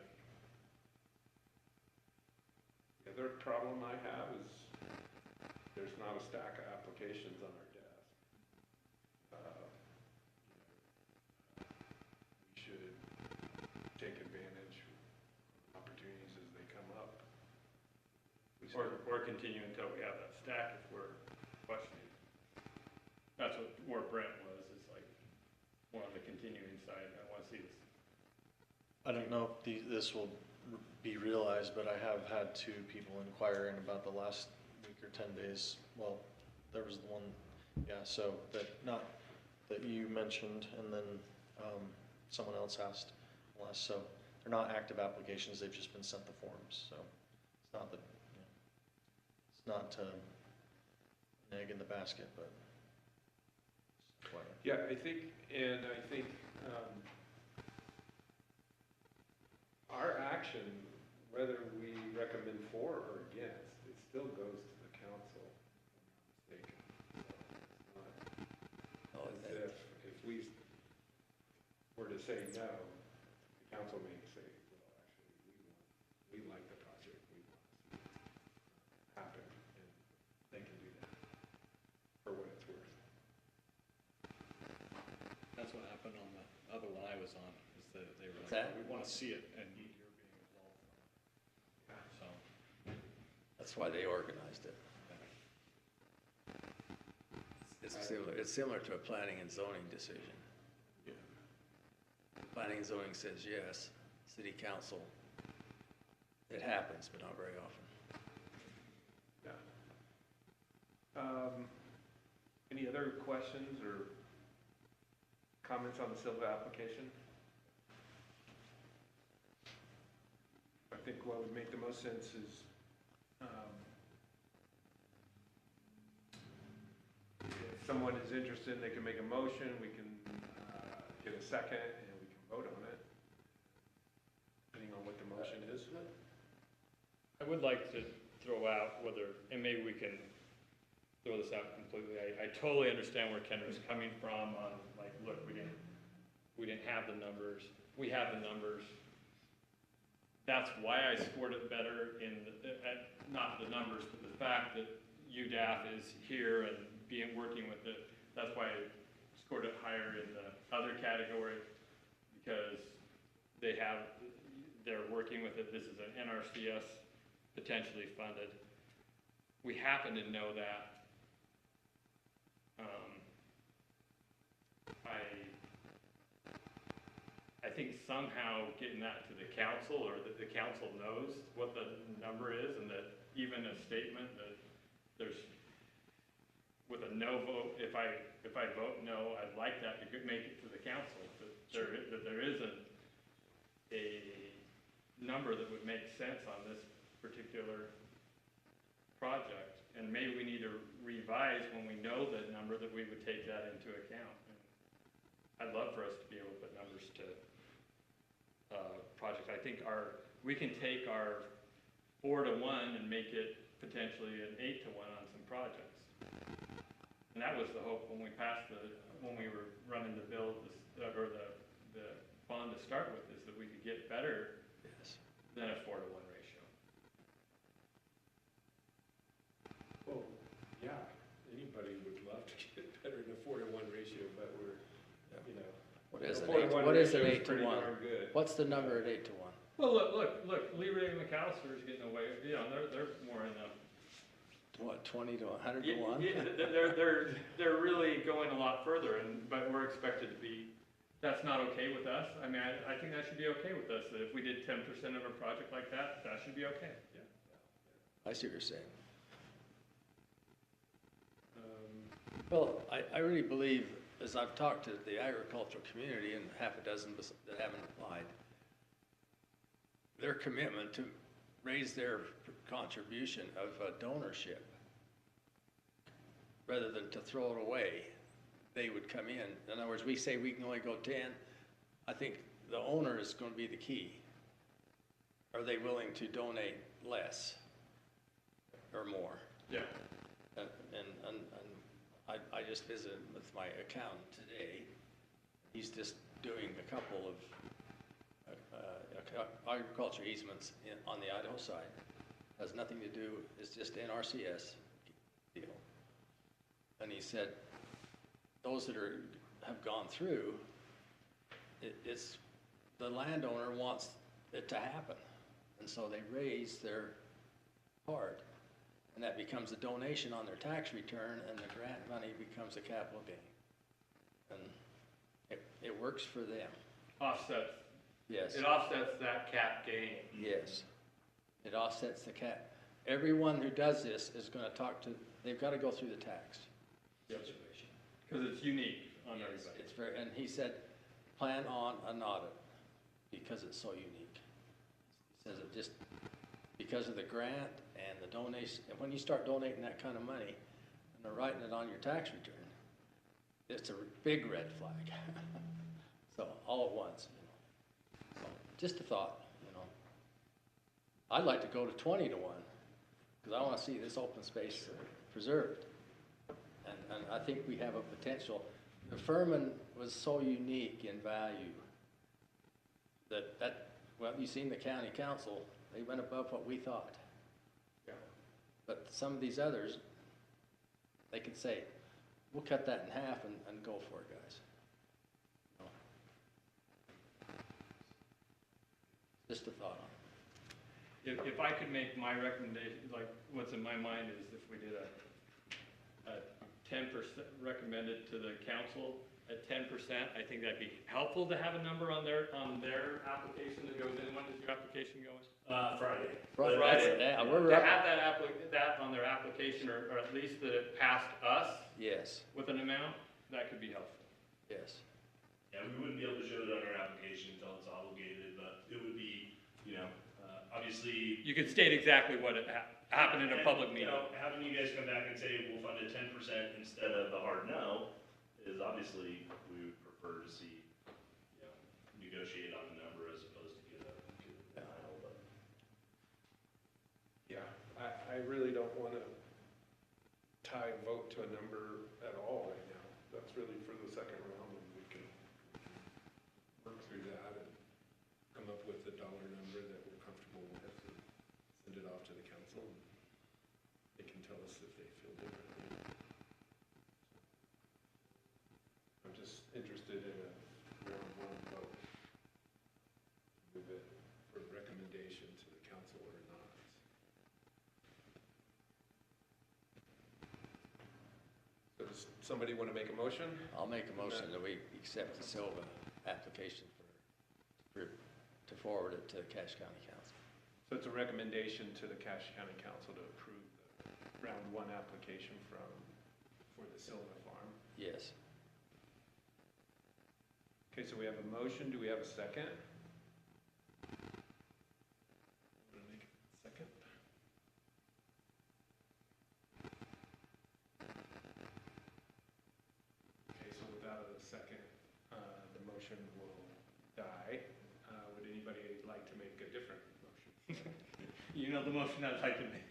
The other problem I have is there's not a stack of applications on our desk. We should take advantage of opportunities as they come up. Or continue until we have that stack if we're questioning. That's where Brent was, is like, more on the continuing side, I wanna see this. I don't know if this will be realized, but I have had two people inquiring about the last week or 10 days. Well, there was the one, yeah, so that you mentioned, and then someone else asked last. So they're not active applications, they've just been sent the forms, so it's not that, it's not an egg in the basket, but. Yeah, I think our action, whether we recommend for or against, it still goes to the council, if I'm not mistaken. So it's not as if we were to say no, the council may say, well, actually, we like the project, we want to see it happen, and they can do that for what it's worth. That's what happened on the other one I was on, is that they were What's like, that? we want to see it and need your being involved. So, that's why they organized it. It's similar to a planning and zoning decision. Yeah. Planning and zoning says yes, city council, it happens, but not very often. Yeah. Any other questions or comments on the Silva application? I think what would make the most sense is, if someone is interested, they can make a motion, we can get a second, and we can vote on it, depending on what the motion is. I would like to throw out whether, and maybe we can throw this out completely. I totally understand where Kendra's coming from on, like, look, we didn't have the numbers. We have the numbers. That's why I scored it better not the numbers, but the fact that UDAF is here and working with it. That's why I scored it higher in the other category, because they're working with it. This is an NRCS potentially funded. We happen to know that. I think somehow getting that to the council, or that the council knows what the number is, and that even a statement that there's, with a no vote, if I vote no, I'd like that to make it to the council, that there isn't a number that would make sense on this particular project. And maybe we need to revise when we know that number, that we would take that into account. And I'd love for us to be able to put numbers to projects. I think we can take our 4-to-1 and make it potentially an 8-to-1 on some projects. And that was the hope when we were running to build this, or the bond to start with, is that we could get better than a 4-to-1 ratio. Well, yeah, anybody would love to get better than a 4-to-1 ratio, but we're, you know. What is a an 4-to-1 what is an ratio 8 to pretty 1? darn good. What's the number at 8 to 1? Well, look, Leroy and McAllister is getting away, they're more in the. What, 20 to 100 to Yeah, 1? they're really going a lot further, but we're expected to be, that's not okay with us. I mean, I think that should be okay with us, that if we did 10% of a project like that, that should be okay. Yeah. I see what you're saying. Well, I really believe, as I've talked to the agricultural community and half a dozen that haven't applied, their commitment to raise their contribution of donorship, rather than to throw it away, they would come in. In other words, we say we can only go 10. I think the owner is going to be the key. Are they willing to donate less or more? Yeah. And I just visited with my accountant today. He's just doing a couple of agriculture easements on the Idaho side. Has nothing to do, it's just NRCS deal. And he said, those that have gone through, it's the landowner wants it to happen. And so they raise their part. And that becomes a donation on their tax return, and the grant money becomes a capital gain. And it works for them. Offsets. Yes. It offsets that cap gain. Yes. It offsets the cap. Everyone who does this is going to talk to, they've got to go through the tax situation. Because it's unique on Yes, everybody. it's very, and he said, plan on an audit because it's so unique. He says it just, because of the grant and the donation, and when you start donating that kind of money and they're writing it on your tax return, it's a big red flag. So all at once, So just a thought, I'd like to go to 20 to 1 because I want to see this open space preserved. And I think we have a potential. The Furman was so unique in value that well, you've seen the county council, they went above what we thought. Yeah. But some of these others, they could say, we'll cut that in half and go for it, guys. Just a thought on it. If I could make my recommendation, like what's in my mind is if we did a 10% recommended to the council at 10%, I think that'd be helpful to have a number on their application that goes in. When does your application go in? Friday. Friday. Yeah, we're To up. have that on their application, or at least that it passed us Yes, with an amount, that could be helpful. yes. Yeah, we wouldn't be able to show it on our application until it's obligated, but it would be, obviously. You could state exactly what happened in a public meeting. Having you guys come back and say, we'll fund it 10% instead of the hard no, is obviously, we would prefer to see, negotiate on the number as opposed to get a denial, but. Yeah, I really don't want to tie a vote to a number at all right now. That's really for the second round, and we can work through that and come up with a dollar number that we're comfortable with and send it off to the council. They can tell us if they feel differently. I'm just interested in a round one vote. Move it for recommendation to the council or not. So does somebody want to make a motion? I'll make a motion that we accept the Silva application to forward it to Cache County Council. So it's a recommendation to the Cache County Council to approve the round one application for the Silva Farm. Yes. Okay, so we have a motion. Do we have a second? Want to make a second? Okay, so without a second, the motion will die. Would anybody like to make a different motion? You know the motion I'd like to make.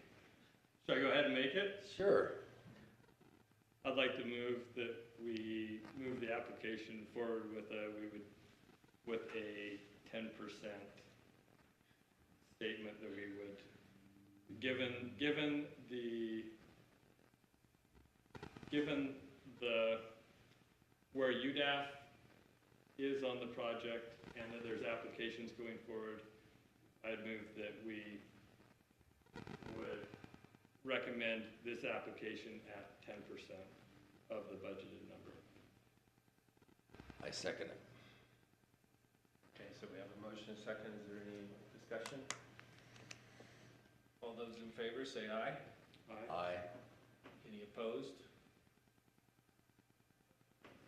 Should I go ahead and make it? Sure. I'd like to move that we move the application forward with a 10% statement that we would, given the, where UDAF is on the project and that there's applications going forward, I'd move that we would recommend this application at 10% of the budgeted number. I second it. Okay, so we have a motion, a second. Is there any discussion? All those in favor say aye. Aye. Any opposed?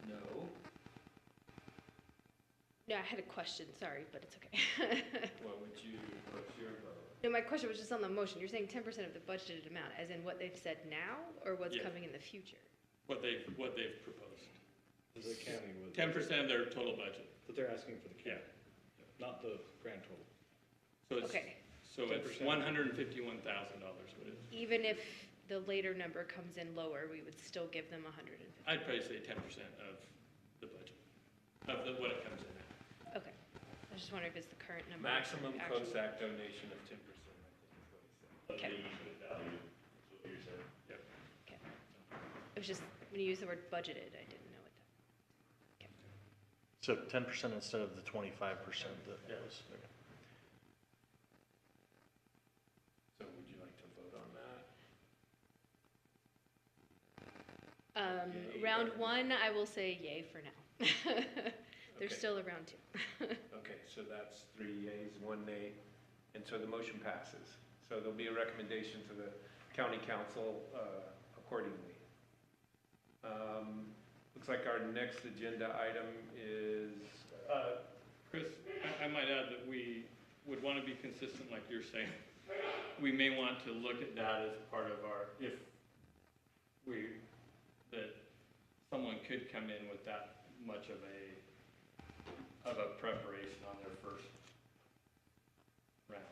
No. No, I had a question, sorry, but it's okay. What's your vote? No, my question was just on the motion. You're saying 10% of the budgeted amount, as in what they've said now, or what's Yeah. coming in the future? What they've proposed. The county would. 10% of their total budget. That they're asking for the county, not the grand total. So it's, Okay. so it's 10%. $151,000 what it is. Even if the later number comes in lower, we would still give them 150? I'd probably say 10% of the budget, of what it comes in at. Okay. I was just wondering if it's the current number. Maximum actually. COSAC donation of 10%, I think is what he said. Okay. Yep. Okay. It was just, when you use the word budgeted, I didn't know what that. Okay. So 10% instead of the 25% that was. So would you like to vote on that? Yay Round or- one, I will say yay for now. There's Okay. still a round two. Okay, so that's 3 yeas, 1 nay, and so the motion passes. So there'll be a recommendation to the county council accordingly. Looks like our next agenda item is, Chris, I might add that we would want to be consistent, like you're saying. We may want to look at that as part of our, that someone could come in with that much of a preparation on their first round.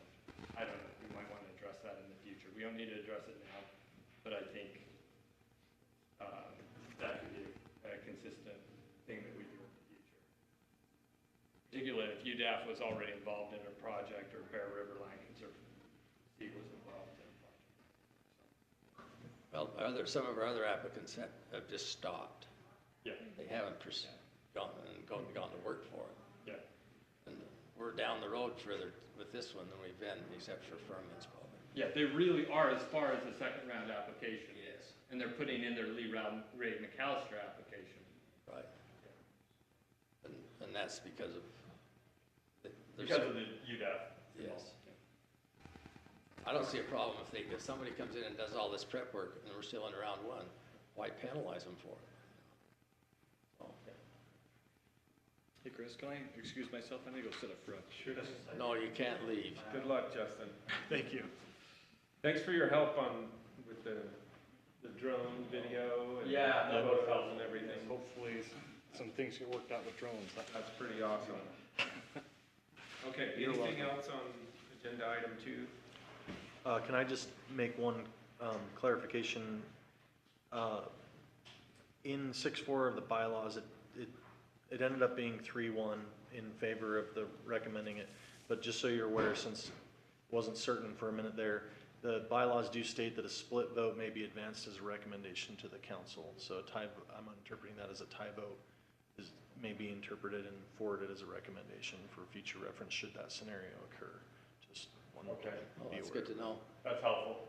I don't know, we might want to address that in the future. We don't need to address it now, but I think that could be a consistent thing that we do in the future. Particularly if UDAF was already involved in a project, or Bear River Land Conservancy was involved in a project. Well, some of our other applicants have just stopped. Yeah, They haven't gone to work for it. yeah. And we're down the road further with this one than we've been, except for Furman's probably. Yeah, they really are as far as the second round application. Yes. And they're putting in their Lee Ray McAllister application. Right. And that's because of. there's Because of certain- the UDAF. Yes. I don't see a problem if somebody comes in and does all this prep work and we're still in round one, why penalize them for it? So, Hey, Chris, can I excuse myself? I need to go sit up front. Sure. no, you can't leave. good luck, Justin. Thank you. Thanks for your help with the drone video and photos and everything. Hopefully, some things get worked out with drones. That's pretty awesome. Okay, anything else on agenda item 2? Can I just make one clarification? in 6.4 of the bylaws, it ended up being 3-1 in favor of the recommending it. But just so you're aware, since it wasn't certain for a minute there, the bylaws do state that a split vote may be advanced as a recommendation to the council. So a tie, I'm interpreting that as a tie vote may be interpreted and forwarded as a recommendation for future reference should that scenario occur. Just one more time. Well, that's good to know. That's helpful.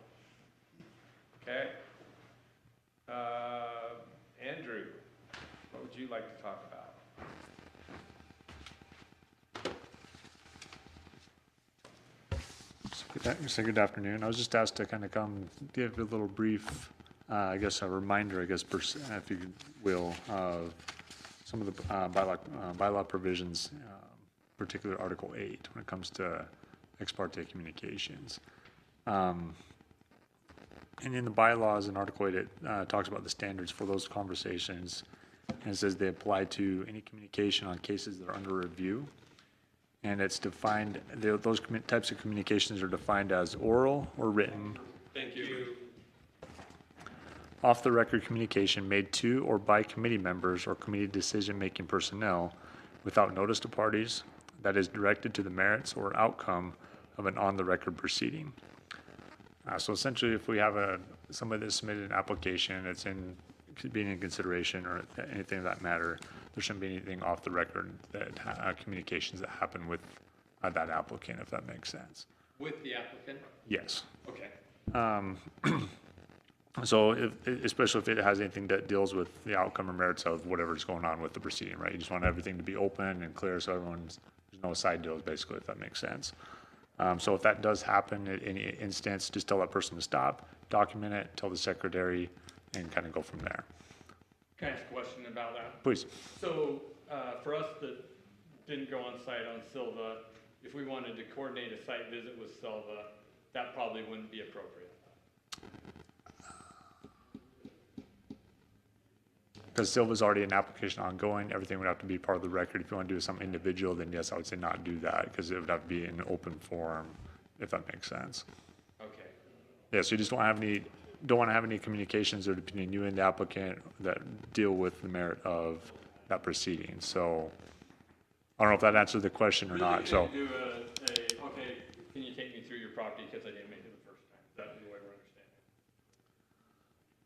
Okay. Andrew, what would you like to talk about? Good afternoon. I was just asked to kind of come give a little brief, I guess, a reminder, I guess, if you will, of some of the bylaw provisions, particularly Article 8, when it comes to ex parte communications. And in the bylaws in Article 8, it talks about the standards for those conversations, and it says they apply to any communication on cases that are under review. And it's defined, those types of communications are defined as oral or written. Thank you. Off-the-record communication made to or by committee members or committee decision-making personnel without notice to parties that is directed to the merits or outcome of an on-the-record proceeding. So essentially, if we have somebody that submitted an application, it's being in consideration or anything of that matter, there shouldn't be anything off the record that communications that happen with that applicant, if that makes sense. With the applicant? Yes. Okay. So especially if it has anything that deals with the outcome or merits of whatever's going on with the proceeding, right? You just want everything to be open and clear so there's no side deals, basically, if that makes sense. So if that does happen at any instance, just tell that person to stop, document it, tell the secretary, and kind of go from there. Can I ask a question about that? Please. So, for us that didn't go on site on Silva, if we wanted to coordinate a site visit with Silva, that probably wouldn't be appropriate. Because Silva's already an application ongoing, everything would have to be part of the record. If you want to do something individual, then yes, I would say not do that, because it would have to be in an open forum, if that makes sense. Okay. Yeah, so you just don't want to have any communications that are between you and the applicant that deal with the merit of that proceeding. So I don't know if that answered the question or not, so. Really, do okay, can you take me through your property because I didn't make it the first time? Is that the way we're understanding?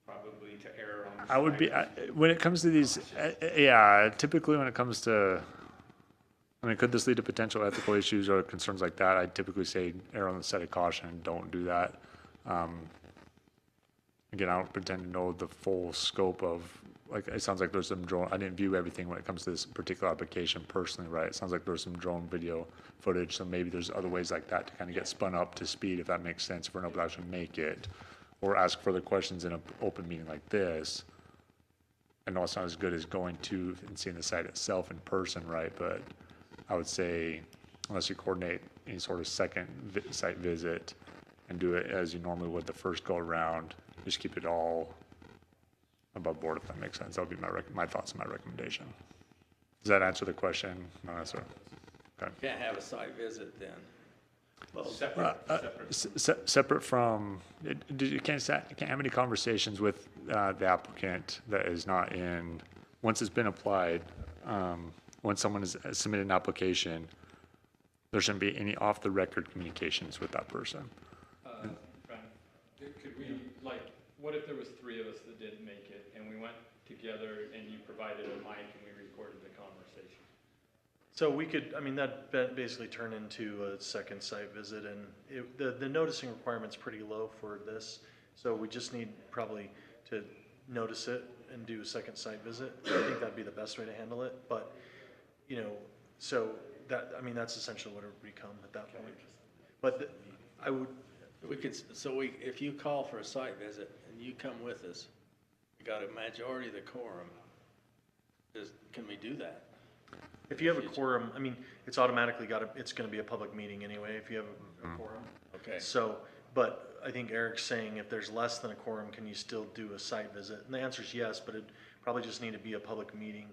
Probably to err on the I would be, when it comes to these, yeah, typically when it comes to, I mean, could this lead to potential ethical issues or concerns like that? I'd typically say err on the side of caution, don't do that. Again, I don't pretend to know the full scope of, like, it sounds like there's some drone, I didn't view everything when it comes to this particular application personally, right? It sounds like there's some drone video footage, so maybe there's other ways like that to kind of get spun up to speed, if that makes sense, if we're able to actually make it. Or ask further questions in an open meeting like this. I know it's not as good as going to and seeing the site itself in person, right? But I would say, unless you coordinate any sort of second site visit and do it as you normally would the first go around, just keep it all above board, if that makes sense. That would be my thoughts and my recommendation. Does that answer the question? No, answer. Okay. Can't have a site visit then. Separate from, you can't have any conversations with the applicant that is not in, once it's been applied, when someone has submitted an application, there shouldn't be any off-the-record communications with that person. Could we, like, what if there was 3 of us that didn't make it and we went together and you provided a mic and we recorded the conversation? So we could, I mean, that basically turned into a second site visit, and the noticing requirement's pretty low for this, so we just need probably to notice it and do a second site visit. I think that'd be the best way to handle it, but, you know, so that, I mean, that's essentially what it would become at that point. But I would. If you call for a site visit and you come with us, you got a majority of the quorum, can we do that? If you have a quorum, I mean, it's automatically it's gonna be a public meeting anyway, if you have a quorum. Okay. So, but I think Eric's saying if there's less than a quorum, can you still do a site visit? And the answer is yes, but it probably just need to be a public meeting.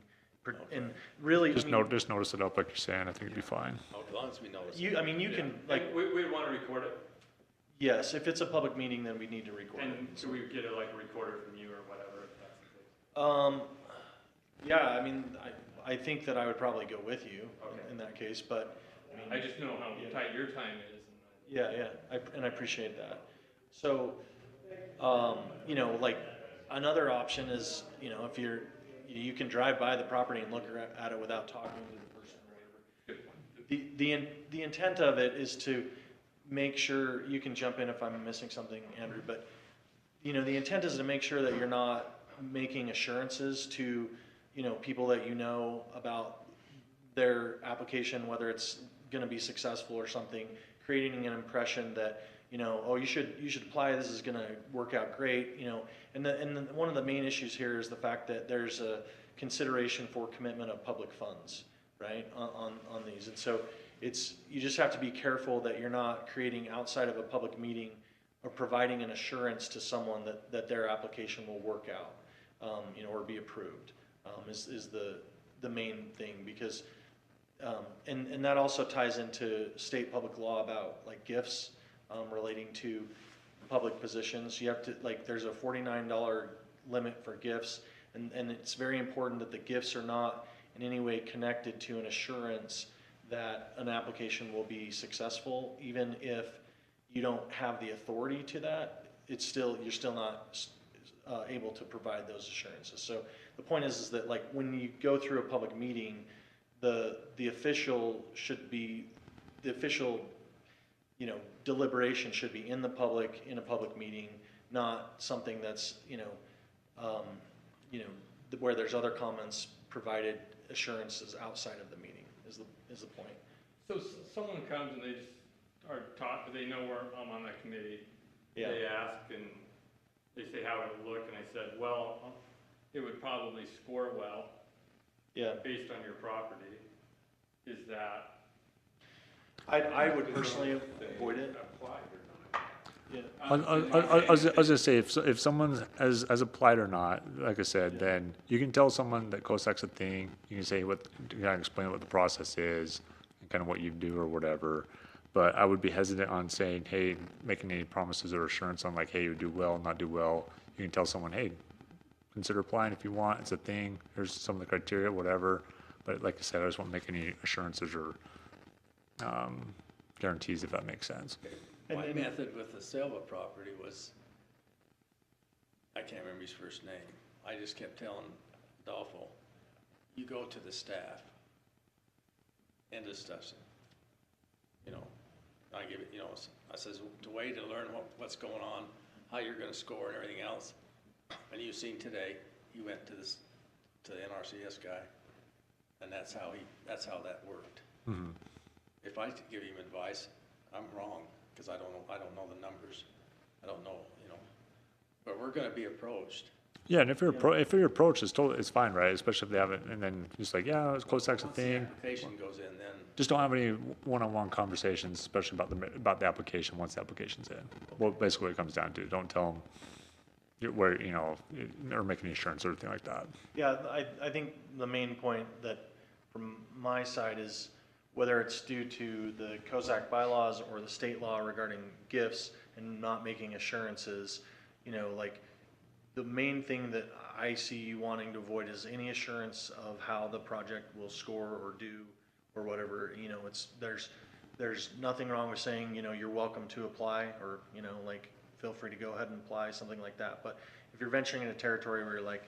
And really, Just notice it up like you're saying, I think it'd be fine. As long as we notice. you can, like, We'd want to record it. yes, if it's a public meeting, then we need to record it. And so we get a recorder from you or whatever, if that's the case. Yeah, I mean, I think that I would probably go with you in that case, but, I I mean, just know how tight your time is. yeah, and I appreciate that. So, you know, like, another option is, you know, if you can drive by the property and look at it without talking to the person or whatever. The intent of it is to make sure, you can jump in if I'm missing something, Andrew, but, you know, the intent is to make sure that you're not making assurances to, you know, people that you know about their application, whether it's gonna be successful or something, creating an impression that, you know, oh, you should apply, this is gonna work out great, you know. And one of the main issues here is the fact that there's a consideration for commitment of public funds, right, on these. And so you just have to be careful that you're not creating outside of a public meeting or providing an assurance to someone that their application will work out, you know, or be approved, is the main thing, because, and that also ties into state public law about like gifts, relating to public positions. You have to, like, there's a $49 limit for gifts, and it's very important that the gifts are not in any way connected to an assurance that an application will be successful. Even if you don't have the authority to that, you're still not able to provide those assurances. So the point is that, like, when you go through a public meeting, the official, you know, deliberation should be in a public meeting, not something that's, you know, where there's other comments provided assurances outside of the meeting is the point. So someone comes and they just are taught, they know where I'm on that committee. Yeah. They ask and they say how it would look, and I said, well, it would probably score well. Yeah. Based on your property. Is that? I would personally avoid it. Applied or not? Yeah. I was gonna say, if someone has applied or not, like I said, then you can tell someone that COSAC's a thing. You can say you kind of explain what the process is and kind of what you do or whatever. But I would be hesitant on saying, hey, making any promises or assurance on like, hey, you do well, not do well. You can tell someone, hey, consider applying if you want. It's a thing. Here's some of the criteria, whatever. But like I said, I just won't make any assurances or guarantees, if that makes sense. My method with the Selva property was, I can't remember his first name. I just kept telling Adolfo, you go to the staff and discuss it. You know, I give it, you know, I says, the way to learn what's going on, how you're gonna score and everything else. And you've seen today, he went to the NRCS guy, and that's how that worked. Mm-hmm. If I give him advice, I'm wrong, because I don't know the numbers. I don't know, you know, but we're gonna be approached. Yeah, and if you're approached, it's fine, right? Especially if they haven't, and then just like, yeah, it's COSAC's a Once the thing. application goes in, then Just don't have any one-on-one conversations, especially about the application once the application's in. Well, basically what it comes down to, don't tell them where, you know, or make any assurance or anything like that. Yeah, I think the main point that from my side is whether it's due to the COSAC bylaws or the state law regarding gifts and not making assurances, you know, like, the main thing that I see you wanting to avoid is any assurance of how the project will score or do or whatever. You know, there's nothing wrong with saying, you know, you're welcome to apply, or, you know, like, feel free to go ahead and apply, something like that. But if you're venturing into territory where you're like,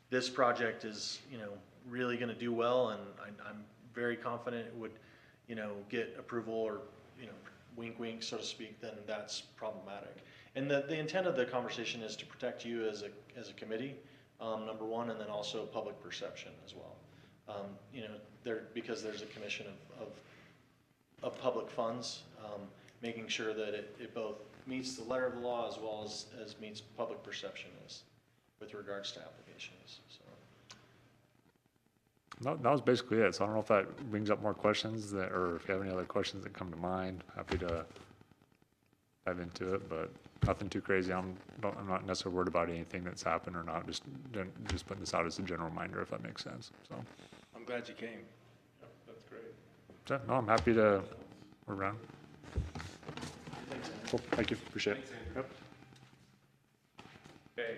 this project is, you know, really gonna do well, and I'm very confident it would, you know, get approval, or, you know, wink wink, so to speak, then that's problematic. And the intent of the conversation is to protect you as a committee, number one, and then also public perception as well. You know, because there's a commission of public funds, making sure that it both meets the letter of the law as well as meets public perception with regards to applications, so. That was basically it. So I don't know if that brings up more questions or if you have any other questions that come to mind, happy to dive into it, but nothing too crazy. I'm not necessarily worried about anything that's happened or not. Just putting this out as a general reminder, if that makes sense. So I'm glad you came. That's great. so, no, I'm happy to. We're around. Cool. Thank you. Appreciate it. Yep. Okay.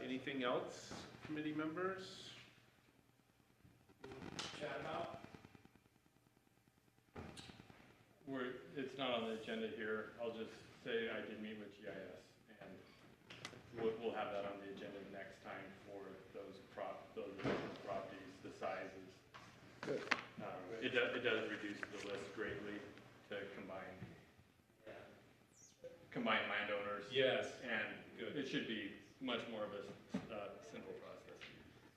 Any Anything else, committee members? Chat about? It's not on the agenda here. I'll just say I did meet with GIS, and we'll have that on the agenda next time for those properties, the sizes. Good. It does reduce the list greatly to combine landowners. Yes. And it should be much more of a simple process.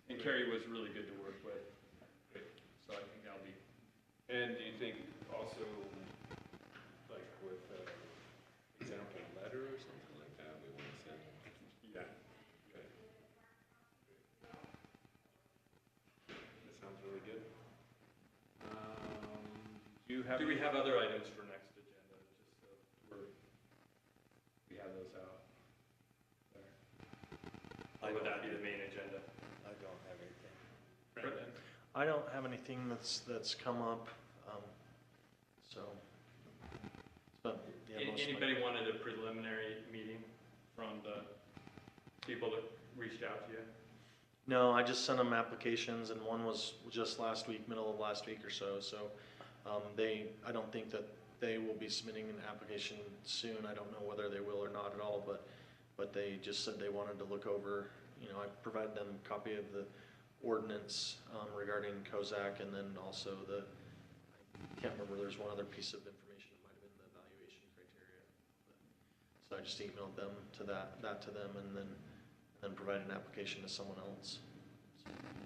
And Kerry was really good to work with, so I think that'll be. And do you think also, like with example letter or something like that, we want to send? Yeah. Okay. That sounds really good. Do we have other items for next agenda, just so we have those out there? Or would that be the main agenda? I don't have anything. Brendan? I don't have anything that's come up, so. But, yeah, most of my- Anybody wanted a preliminary meeting from the people that reached out to you? No, I just sent them applications, and one was just last week, middle of last week or so, I don't think that they will be submitting an application soon. I don't know whether they will or not at all, but they just said they wanted to look over, I provided them a copy of the ordinance, regarding Kozak, and then also I can't remember, there's one other piece of information, it might have been the evaluation criteria. So I just emailed them to that to them, and then provide an application to someone else.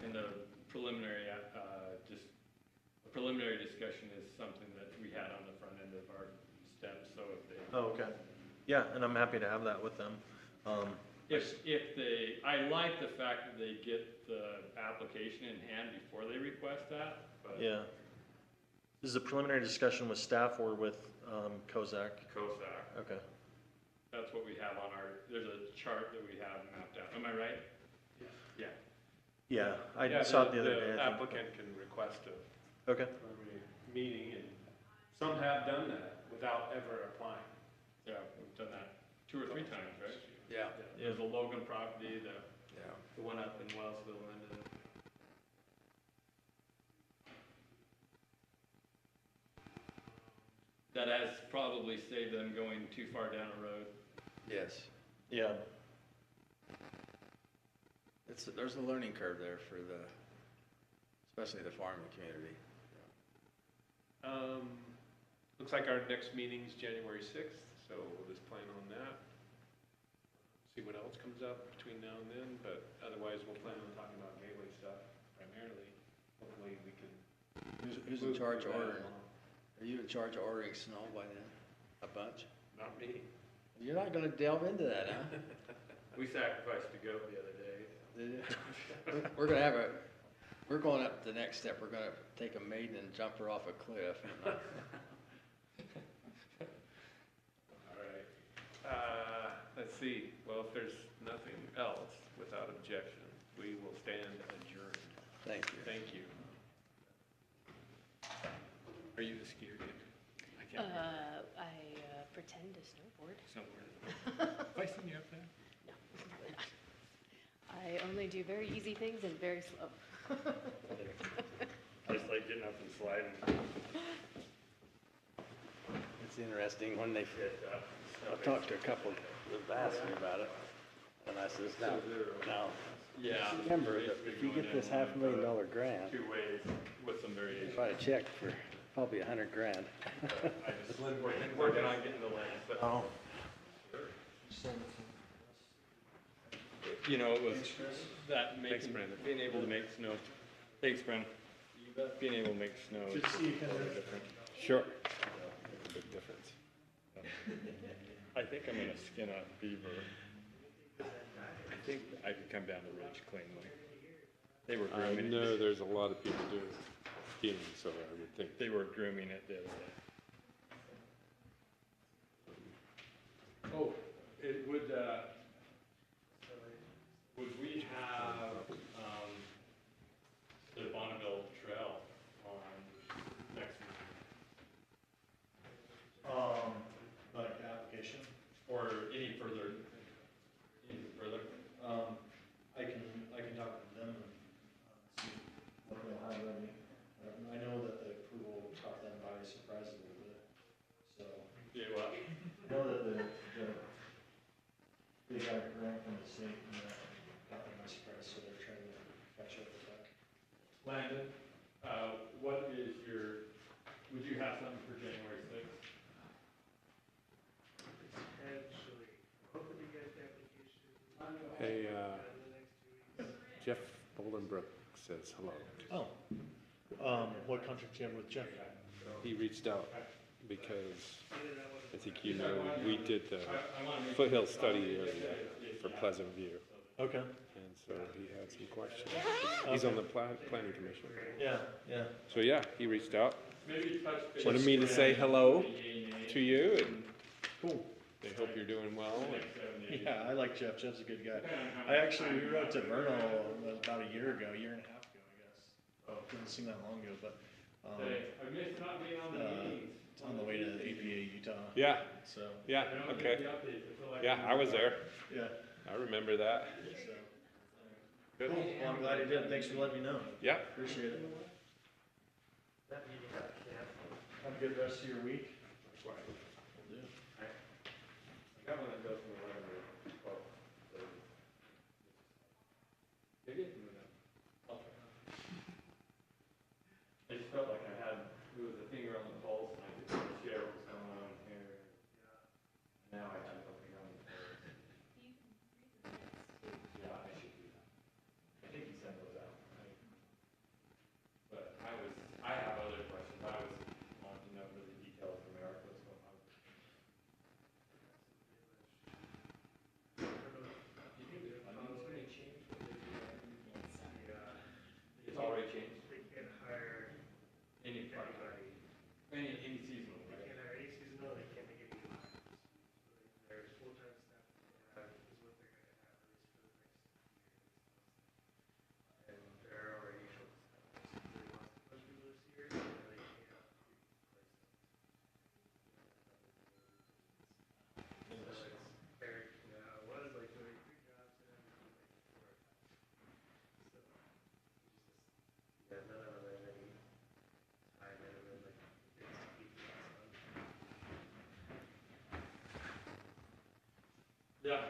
And the preliminary, preliminary discussion is something that we had on the front end of our steps, so if they. Oh, okay. Yeah, and I'm happy to have that with them. I like the fact that they get the application in hand before they request that, but. Yeah. This is a preliminary discussion with staff or with Kozak? COSAC, Okay. that's what we have on there's a chart that we have mapped out, am I right? Yeah. Yeah, I Yeah, saw it the other day. The I think. applicant can request a Okay. preliminary meeting, and some have done that without ever applying. Yeah, we've done that 2 or 3 times, right? Yeah, There's the Logan property, the yeah. one up in Wellsville, Linden. That has probably saved them going too far down a road. Yes. Yeah. There's a learning curve there for especially the farming community. Looks like our next meeting's January 6th, so we'll just plan on that. See what else comes up between now and then, but otherwise we'll plan on talking about gateway stuff primarily. Hopefully we can. Who's in charge of move that ordering? along. Are you in charge of ordering snow by then? A bunch? Not me. You're not gonna delve into that, huh? We sacrificed a goat the other day. We're going up the next step. We're gonna take a maiden and jump her off a cliff. All right. Let's see. Well, if there's nothing else, without objection, we will stand adjourned. Thank you. Thank you. Are you the skier? I can't remember. I pretend to snowboard. Somewhere. Have I seen you up there? No, probably not. I only do very easy things and very slow. I just like getting up and sliding. It's interesting when I talked to a couple that asked me about it, and I says, now, Yeah. remember, that if you get this $500,000 grant, 2 ways with some variation. write a check for probably $100,000. I just working on getting the legs, but. Oh. You know, it was that Thanks, making, Brandon. being able to make snow. Thanks, Brandon. Being able to make snow is totally different. Sure. That's a big difference. I think I'm gonna skin a beaver. I think I could come down the ridge cleanly. They were I grooming know it. there's a lot of people doing skiing, so I would think. They were grooming it the other day. Oh, it would we have, the Bonneville Trail on next month? Like application? Or any further? got a grant from the state and got the nice price, so they're trying to catch up with that. Landon, what is your, would you have something for January 6th? Hey, Jeff Bolingbrook says hello. Oh, what contract do you have with Jeff? He reached out because I think you know, we did the foothill study area for Pleasant View. Okay. And so he had some questions. He's on the planning commission. Yeah, yeah. So yeah, he reached out, Maybe touch base. wanted me to say hello with to you and Cool. they hope you're doing well. Yeah, I like Jeff. Jeff's a good guy. We wrote to Vernal about a year and a half ago, I guess. Oh, doesn't seem that long ago, but, I missed not being on the meetings. it's on the way to APA Utah, Yeah, so, yeah, I don't okay. get the updates. I feel like Yeah, I was there. yeah. I remember that. So. Cool. Well, I'm glad you did. Thanks for letting me know. Yeah. Appreciate it. Have a good rest of your week. Will do. I got one that goes from 11 to 12. Maybe I can move that. I'll try. I just felt like I had, it was a finger on the pulse, and I could share what was going on here. Now I have a finger on the pulse. Yeah, I should do that. I think he sent those out, right? But I have other questions. I was wanting to know really details from Eric what's going on. It's already changed. They can't hire Any part-time, any seasonal, They right? can't hire any seasonal, they can't make any new hires. So there's full-time staff they have is what they're gonna have at least for the next year. And they're already short staffed. So they lost a bunch of people this year, and they can't replace them. So it's, Eric, was like doing 3 jobs and I'm doing like 4 jobs. So, yeah, none of them have any time in them, like, things to keep them on. Yeah,